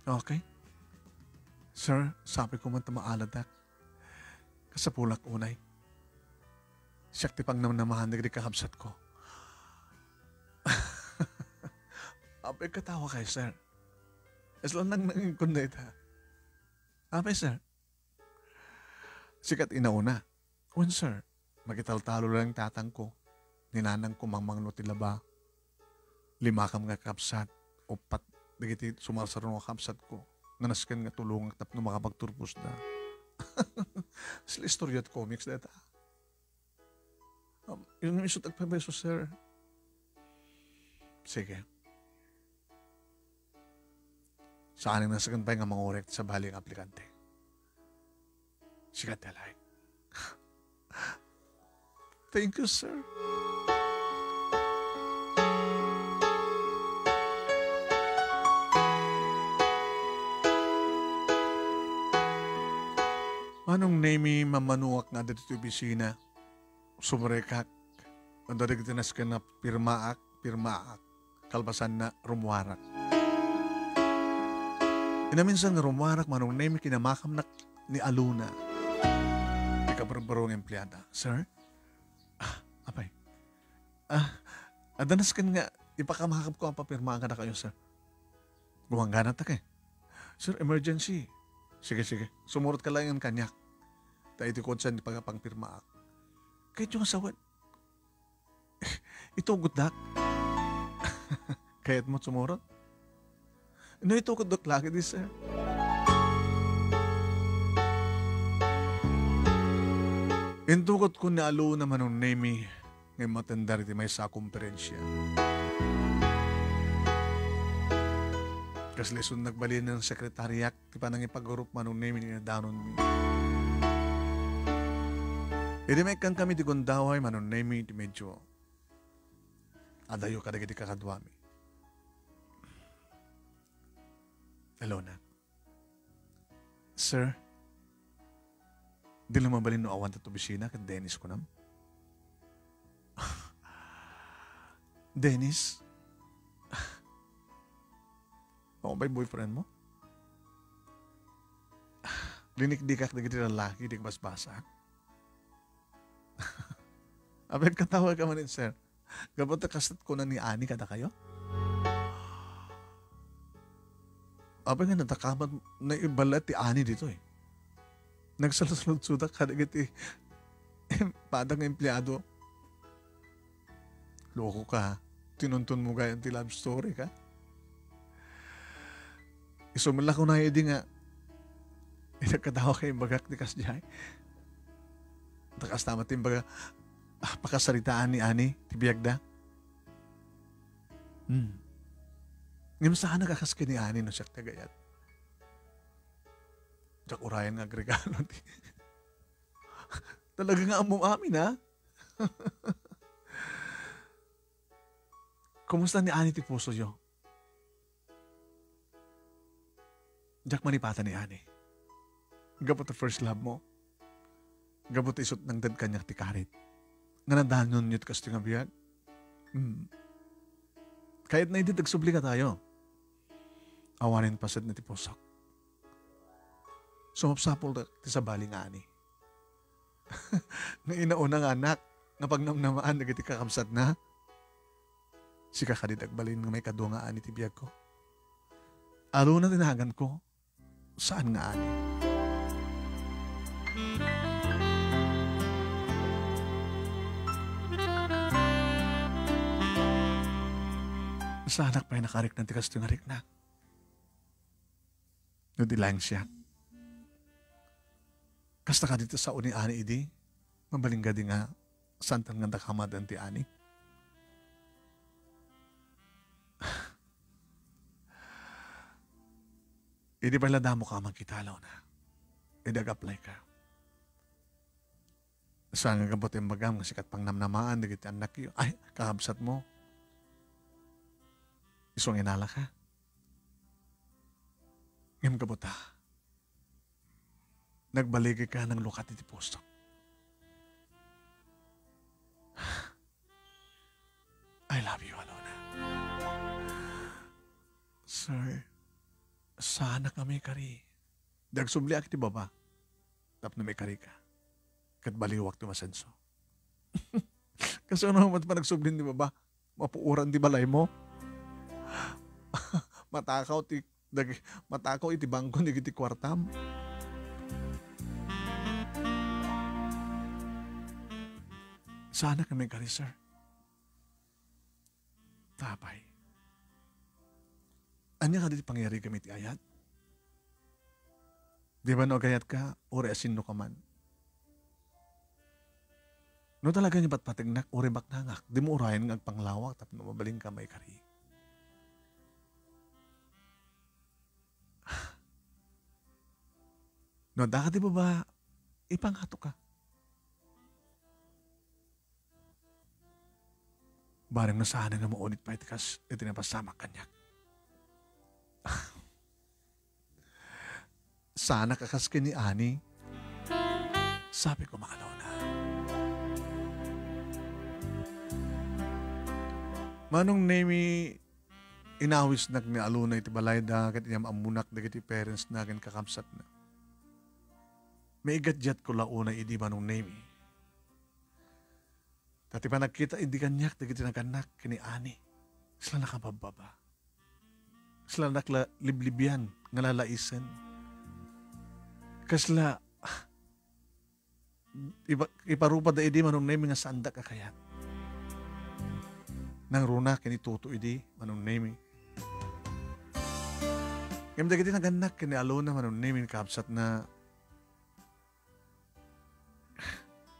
Okay. Sir, sabi ko man maaladak. Kasapulak unay. Siyak ti pang namahan na kakabsat ko. Apay katawa kay sir. As lang nang nangingkunday ta. Apay sir. Sikat inauna. Un sir, magital-talo lang tatang ko. Ninanang ko mamangno tila ba. 5 kam nga kapsat. Upat digiti sumalsaro nga kapsat ko. Nanaskan nga tulong at tapno makapagturpos na. Sila istorya at comics data. Yun yung isot agpabeso, sir. Sige. Saan ang nasagan pa yung mga orek sa baling aplikante? Sikat talay. Thank you, sir. manong name mamanuak nga dito sa opisina. Sumrekak. Ang darig tinas ka na pirmaak, kalbasan na rumwarak. Inaminsan nga rumwarak manong name kinamakam na ni Aluna. Ikabarbarong empleyada. Sir? Apay. Adanas kan nga, ipakamakap ko ang papirmaan ka na kayo, sir. Gumangganat na kay. Sir, emergency. Sige. Sumurot ka lang yung kanyak. Tayo tikod sa pagpangpirmaak. Kahit yung asawan. Ito gudak. Kahit mo sumurot. No, ito gudak lagi di, sir. Intukot ko na alo naman ng name ngay matandar iti may sa komperensya. Kas leson nagbalin ng sekretariyak ti panang ipagurup manong name ni danon mi. Idi may kan kami di gondaway manong name ti medyo adayo kadagiti kakadwami. Hello na. Sir, di lumabalin no awan tato bisina kat Dennis ko nam. Dennis? Ako ba'y boyfriend mo? Linik-dikak na giti lalaki, di basbasa. Abel katawag ka manin, sir. Gabot na kastat ko na ni Ani kada kayo? Abel nga natakamat na ibalat ti Ani dito eh. Nagsalusulod-sudak kada giti padang empleyado. Loko ka, tinuntun mo gaya ti love story ka. Isumala ko na hindi nga inagkatawa kayo bagak ni Kasjay. Takas tamat yung baga pakasaritaan ni Ani, tibiyagda. Ngayon saan nakakas ka ni Ani no siya tagayat? Diyak urayan nga agregalo. Talaga nga among amin ha? Kumusta ni Ani ti puso yo? Diyak manipata ni Ani. Gabot the first love mo. Gabot isot ng dad kanyak ti karit. Nga nadanon yun kas ti nga biyag. Kahit na hindi tagsubli ka tayo. Awanin pasad na ti pusak. Sumapsapol ti sabali nga Ani. Nga inaunang anak nga pagnamnamaan na giti kakamsat na. Si kakadidag balin nga may kadwa nga Ani ti biyag ko. Aro na tinahagan ko. Saan nga Ani? Sa anak pa yung nakarik ng tikas yung harik na. Nudilang siya. Kasta ka dito sa uni Ani idi, mabaling di nga santan nga nakamadan ti Ani. Hindi pala damo ka magkitalaw na. Idag-apply ka. Saan nga gabot yung bagam, nga sikat pang namnamaan, nagit anak yun. Ay, kakabsat mo. Isong inala ka. Ngayon gabot ha. Nagbaligi ka ng lukat iti puso. I love you, Alona. Sir, sana kami kari. Dagsubli ak ti baba. Tap na may kari ka. Kat baliwak ti masenso. Kasi ano naman pa nagsublin di baba? Mapuuran di balay mo? Matakaw iti bangko ni iti kwartam. Sana kami kari, sir. Tapay. Anya ka diti pangyari kami ti ayat? Di ba no gayat ka, uri asin no ka man? No talaga niya patpatignak, uri baknangak, di mo urayan ng panglawak, tapos no mabaling ka may kari. No, dati ba ba, ipanghato ka? Barang nasaan nga maunit pa itikas, itinapasamak kanyak. Sana kakas ni Ani. Sabi ko, maalaw na. Manong nemi inawis nak ni aluna iti balay da kat iyam amunak da iti parents na ken kakamsat na. May igatjat ko launa idi manong nemi. Tati pa nakita idi kanyak da iti naganak kini ani. Sila nakabababa. Sila nakla liblibyan nga lalaisen. Kasla iparupa da idi manong nemi nga sanda ka kayat. Nang runa kini tuto idi manong nemi. Ngam dagiti naganak kini alona manong nemi kapsat na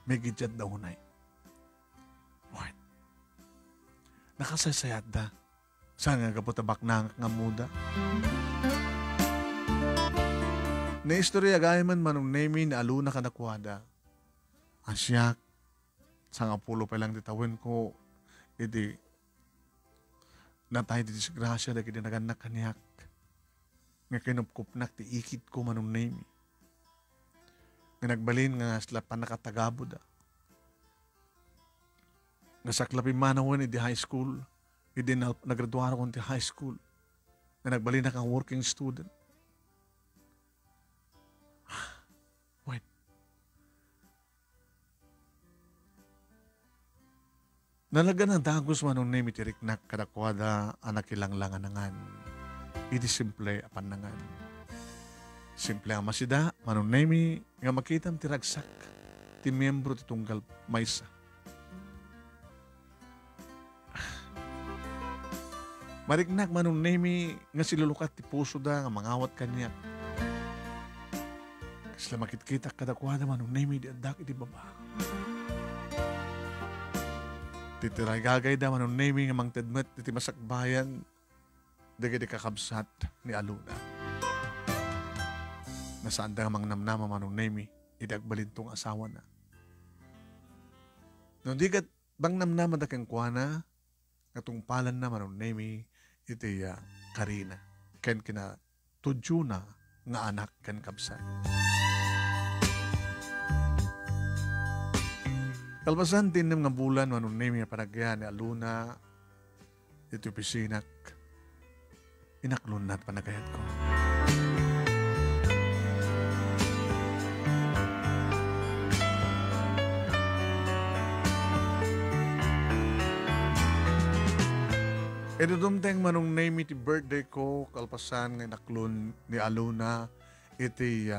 may gidjat daw hunay. What? Nakasaysayat da. Saan nga kaputabak na nga muda? Na istorya gaya man manong nemi na aluna ka nakuwada. Asyak, sa nga pulo pa lang ditawin ko, idi, natay di disgrasya dagi di naganak kanyak. Nga kinupkupnak ti ikit ko manong nemi. Nga nagbalin nga sila pa nakatagabo da. Nga saklapin manawin idi high school, idi nagraduara ko ti high school. Nga nagbalin na kang working student. Wait. Nalaga ng dagos manong nemi ti riknak kadakwada anak ilang langanangan. Idi simple apanangan. Simple ang masida, manong nemi, nga makitam ti ragsak, ti miyembro ti tunggal maysa. Mariknak manong nemi, nga silulukat ti puso da, nga mangawat kanyak. Kasla makitkita kadakwada manong nemi, di adak iti baba. Titiray gagay da manong nemi, nga mangtedmet, iti masakbayan, dagiti kakabsat ni aluna. Nasaan da mang namnama manong nemi, idagbalintong asawa na. No di kat bang namnama da keng kuana, katungpalan na manong nemi, iti Karina. Ken kina tudyo na nga anak ken kabsat. Kalpasan tinem nga bulan manong nemi panagyan ni aluna, iti opisinak, inaklunat panagayat ko. Ito dumteng manong name iti birthday ko, kalpasan nga inaklon ni aluna, iti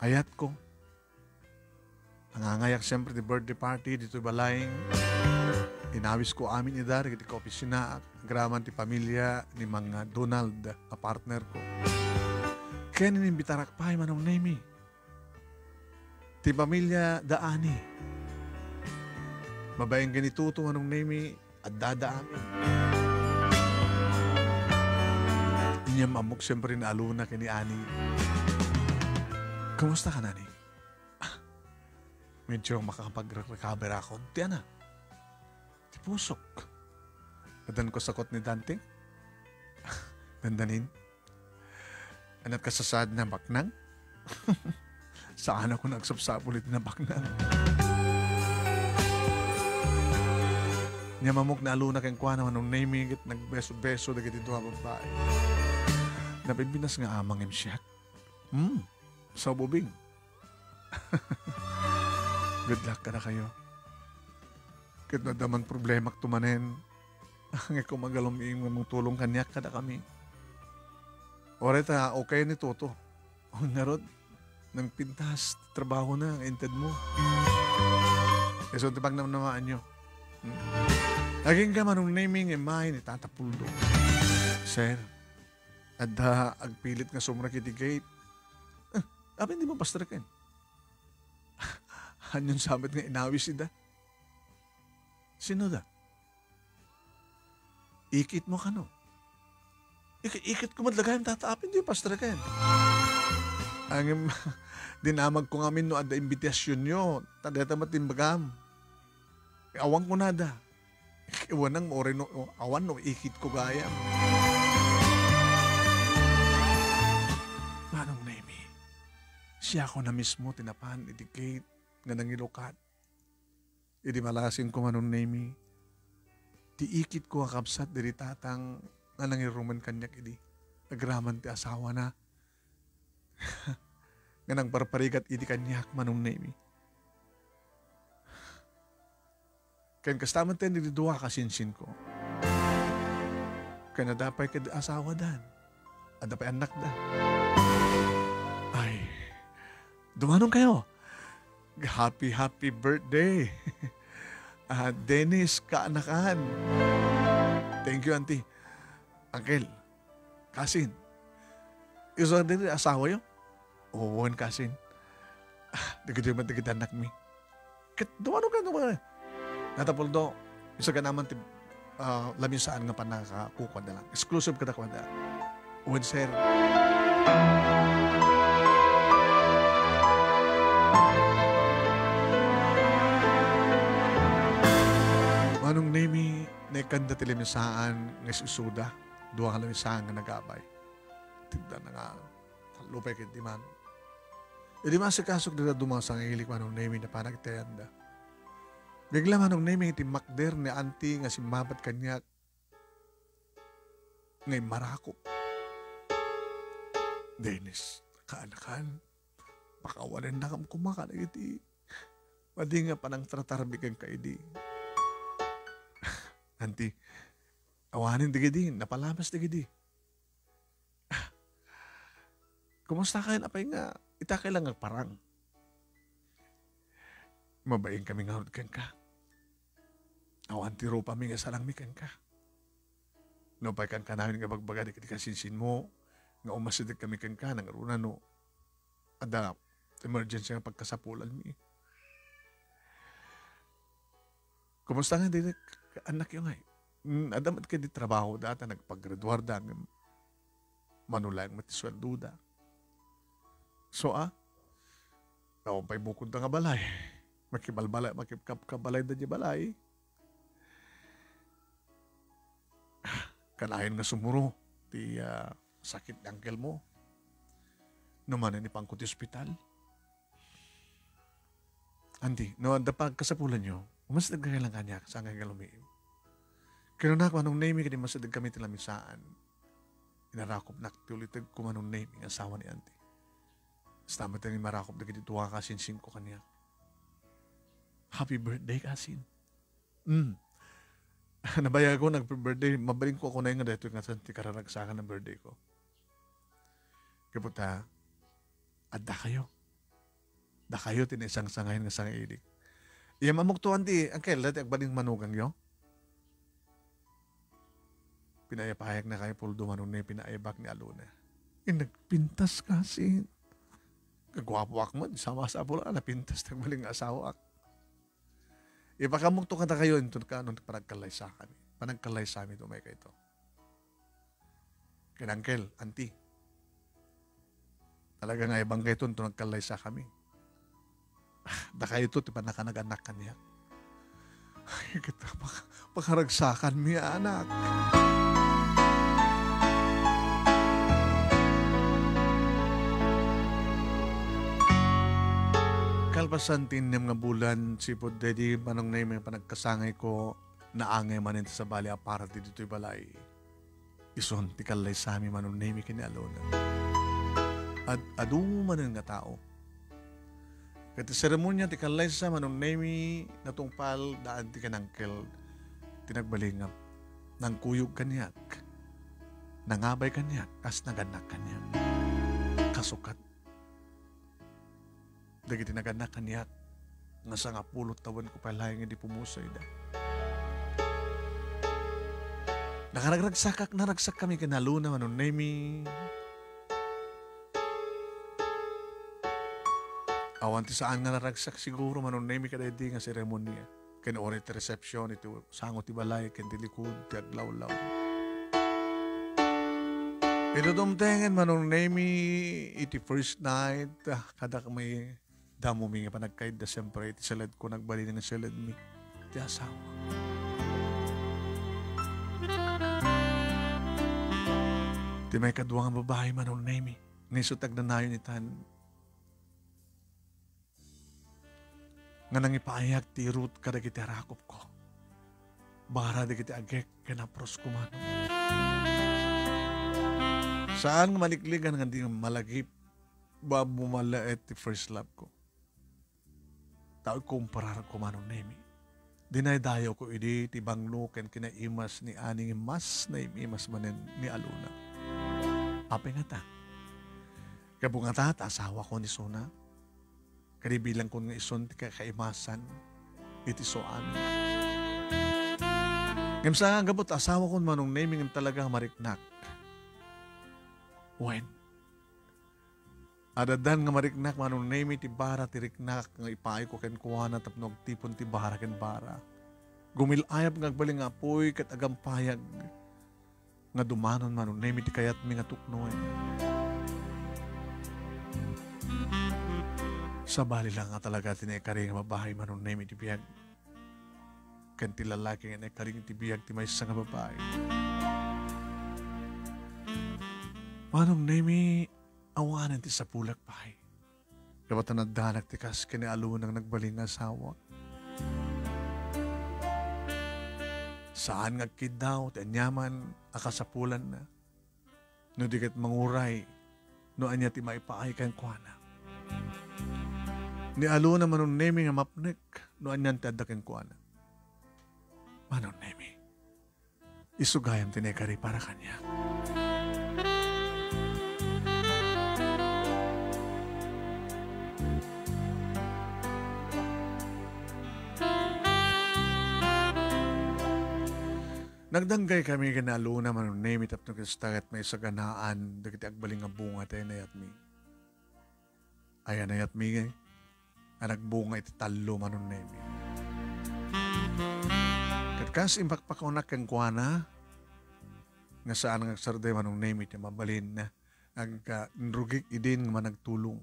ayat ko. Nangangayak siyempre di birthday party dito balaying. Inawis ko amin idar, iti ka opisina, agraman ti pamilya ni mga Donald, a partner ko. Kaya ninimbitarak pa manong name. Ti pamilya daani. Mabayang ganituto manong name, at dadaamin. Inyam amok siyempre na aluna kini Ani. Kumusta ka, Nani? Medyo makakapag-recover ako. Tiyan na. Ti pusok. Nadan ko sakot ni Dante. Dandanin. Anat kasasad na baknang. Saan ako nagsapsapulit na baknang. Nyamamok na aluna keng kwa naman nung naming it nagbeso-beso dagiti ito ang babae. Napibinas nga amang imsyak. Sa bubing. Good luck ka na kayo. Kit na daman problema tumanen. Ang kumagaluming mong tulong kanyak kada kami. Oreta, okay ni Toto. O narod, nang pintas, trabaho na, inted mo. So, tipag naman nyo. Aging ka manong naming imay ni Tata Puldo. Sir, adda agpilit nga sumra kiti gate. Apin di mo pastraken. Hanyon sabit nga inawis ida. Sino da? Ikit mo kano? Ikit ko madlagayang tata, apin di mo pastraken. Ang dinamag ko ngamin no adda imbitasyon nyo. Tadeta matimbagam. Awang ko nada. Iwan nang moreno, awan no, ikit ko gaya. siya ako na mismo tinapan, idikit, nga nangilukat. Idi malasin ko manon nemi. Tiikit ko akabsat diri tatang nga nangiruman kanyak idi. Agraman ti asawa na. Nga nang parparigat idi kanyak manon nemi. Ken kastaman ten di duwa kasinsin ko. Kaya nadapay ka asawa dan. Adapay anak dan. Ay, dumanong kayo. Happy birthday. Dennis, kaanakan. Thank you, auntie. Uncle, Kasin. Iso din asawa yun? Oo, Kasin. Dagito yung matigit anak mi. Dumanong ka. Natapol do, isa ka naman lamisaan nga pa nakakukwad na lang. Exclusive ka na kwad na. Uwan, sir. Manong nemi, naikanda ti lamisaan nga susuda. Duwa ka lamisaan nga nagabay. Tigda na nga, lupay kit di manong. E di masikasok na dumasang ilik manong nemi na panagtayanda. Bigla manong nemi iti makder ni auntie nga simabat kanyak ngay marakop. Dennis, kaanakan, pakawalan na kam kumakan iti. Madi nga panang tratarbigan ka iti. Auntie, awanin digidi, napalamas digidi. Kumusta kayo napay nga, itakay lang ang parang. Mabaing kami nga hudkan ka. Awan tiro pa mi nga salang mikan ka. Nopay kan ka namin nga bagbaga di kasinsin mo, nga umasidig kami kan ka, nang aruna no. Ada, emergency nga pagkasapulan mi. Kumusta nga din anak yung ay? Adamat ka di trabaho data, nagpag-graduar da, manulang matisweldo da. So ako pa'y bukod na nga balay. Makipkabalay da di balay. Kanahin nga sumuro, ti sakit ng angkel mo. Numanan ni pangkuti ospital. Andi, no, dapag kasapulan nyo, mas nagkakailang kanya sa hanggang galumiin. Kaya na ako, anong name kani masadag kami tilamisaan. Inarakop na tulitig ko anong name ng asawa ni auntie. Stama tayo ni marakop na kinituwa kasinsin ko kanya. Happy birthday, Kasin. Nabaya ko, nag-birthday, mabaling ko ako na yung nga dito nga ti kararagsakan ng birthday ko. Kaputa, da kayo. Da kayo, tinisang sangayin nga sang ilig. Iya mamuktuan di, angkel, dati agbaling manugang yo. Pinayapahayag na kayo puldo manong na pinayabak ni Aluna. Nagpintas kasi. Kagwapo ak mo, sama sa pula, napintas nagbaling asawa ak. Ipakamukto ka na kayo, ito ka nung panagkalay sa kami. Panagkalay sa amin, tumay ka ito. Kinangkel, auntie. Talaga nga ibang kayo ito, nagkalay sa kami. Da kayo ito, tipa nakanag-anak ka niya. Ay, kita, pakaragsakan mi, anak. Kalpasan tinim nga bulan, sipod dedi, manong na yung panagkasangay ko, naangay manin sa bali aparat dito'y balay. Ison, tikalay sa amin manong na yung kinialona. At adumanin nga tao. Kati seremonya tikalay sa manong na yung natungpal daan ti kanangkel, tinagbalingap, nang kuyog kanyak, nangabay kanyak, kas naganak kanyak, kasukat. Dagiti naganak kanyak, nga sa nga pulot tawan ko palayang hindi pumusay da. Naragsak kami kinaluna, manong nemi. Awan ti saan nga naragsak siguro, manong nemi kadadi nga seremonya. Kinaori ti reception, ito sango ti balay, kinti likod, ti aglaw-law. Ito dumtengan, manong nemi, iti first night, kada may damo mi nga panagkaid da siyempre, iti salad ko nagbali ng salad mi, ti asawa. Ti may kaduwa nga babae manong nemi, nisutag na nayon itan, nga nangipaayag ti Ruth kadagiti arakop ko. Bara di kiti agek kinapros kumano. Saan nga malikligan nga di malagip babumalaet ti first love ko. Tao kumparar kumanong nemi. Dinaydayo ko idi ti banglo ken kinaimas ni aning mas na imimas manen ni aluna. Ape nga ta. Kabungata ta asawa ko ni Sona. Kadibilang ko nga ison ti kakaimasan iti soan. Ngam sa nga gabot asawa ko manong naming talagang mariknak. When? Adadan nga mariknak manong name ti bara ti riknak nga ipaay ko ken kuwana tapno tipon ti bara ken bara. Gumilayap nga agbaling apoy ket agampayag nga dumanon manong name ti kayat mi nga tuknoy. Sa bali lang nga talaga tinekari nga babae manong name ti biyag. Ken ti lalaki nga nekaring ti biyag ti maysa nga babae. Manong name awanan ti sa pulak pahay. Kapatan nagdanak ti kas kinialunang nagbaling asawa. Saan nga kidaw ti anyaman akasapulan na. No di kat manguray no anya ti maipaay kang kuana. Ni aluna manong nemi nga mapnek no anyan ti adda kang kuana. Manong nemi isugayam tinekari para kanya. Nagdanggay kami kinaluna manong name it up no kistagat may saganaan dagiti agbaling nga bunga tayo nayat mi. Ayan nayat mi ngay. Nagbunga iti talo manong name. Katkas impakpakaunak kang kuana nga saan nga sarday manong name iti mabalin na nrugik idin nga managtulong.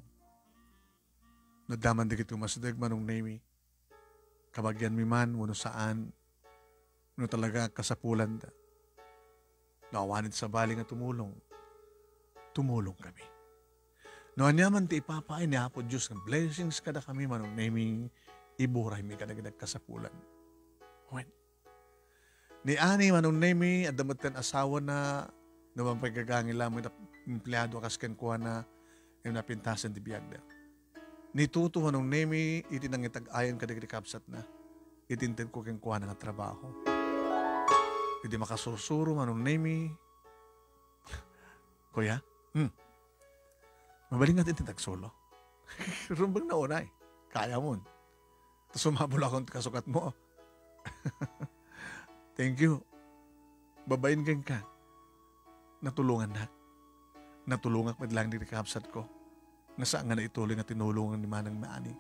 Nadaman dagiti umasdag manong name. Kabagyan mi man wano saan no talaga kasapulan da. Nawanid sa bali nga tumulong. Tumulong kami. No anyaman ti ipapain ni Apo Diyos ng blessings kada kami manong naming iburay mi kadagdag kasapulan. When? Ni ani manong nami at damatan asawa na naman pagkagangi lamang na empleyado akas kuha na yung napintasan di biyagda. Ni tuto manong nami iti nang itag-ayan kadagdag kapsat na itintin ko kuha na nga trabaho. Hindi makasursuro manong nami. Kuya? Mabaling natin tintagsolo. Rumbang na unay. Kaya mo. Tapos sumabol akong kasukat mo. Thank you. Babayin kang ka. Natulungan na. Natulungan ko lang din kapsat ko. Nasaan nga na ituloy nga tinulungan ni Manang Maani.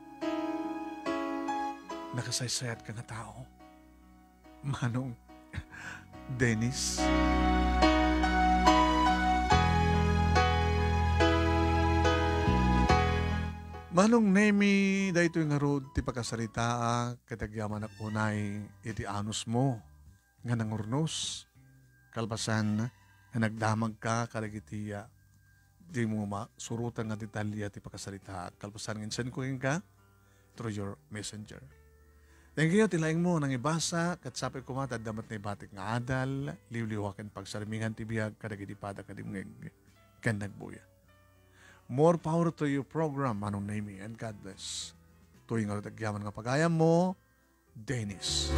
Nakasaysayat ka nga tao. Manong Dennis. Manong nemi dayto nga rod ti pagkasarita katagyaman ak unay iti anus mo nga nangurnos kalpasan nga nagdamag ka kadagitiya di mo masurutan nga detalya ti pagkasarita kalpasan nga send ko ka through your messenger. Thank you, tilaing mo nang ibasa, katsapay kumatad damat na ibatik nga adal, liwliwakan pagsarmingan tibiyag, kadagiti pada kadimngeg, kan nagbuya. More power to your program, manong naming, and God bless. Tuwing nga tagyaman nga pagayam mo, Dennis.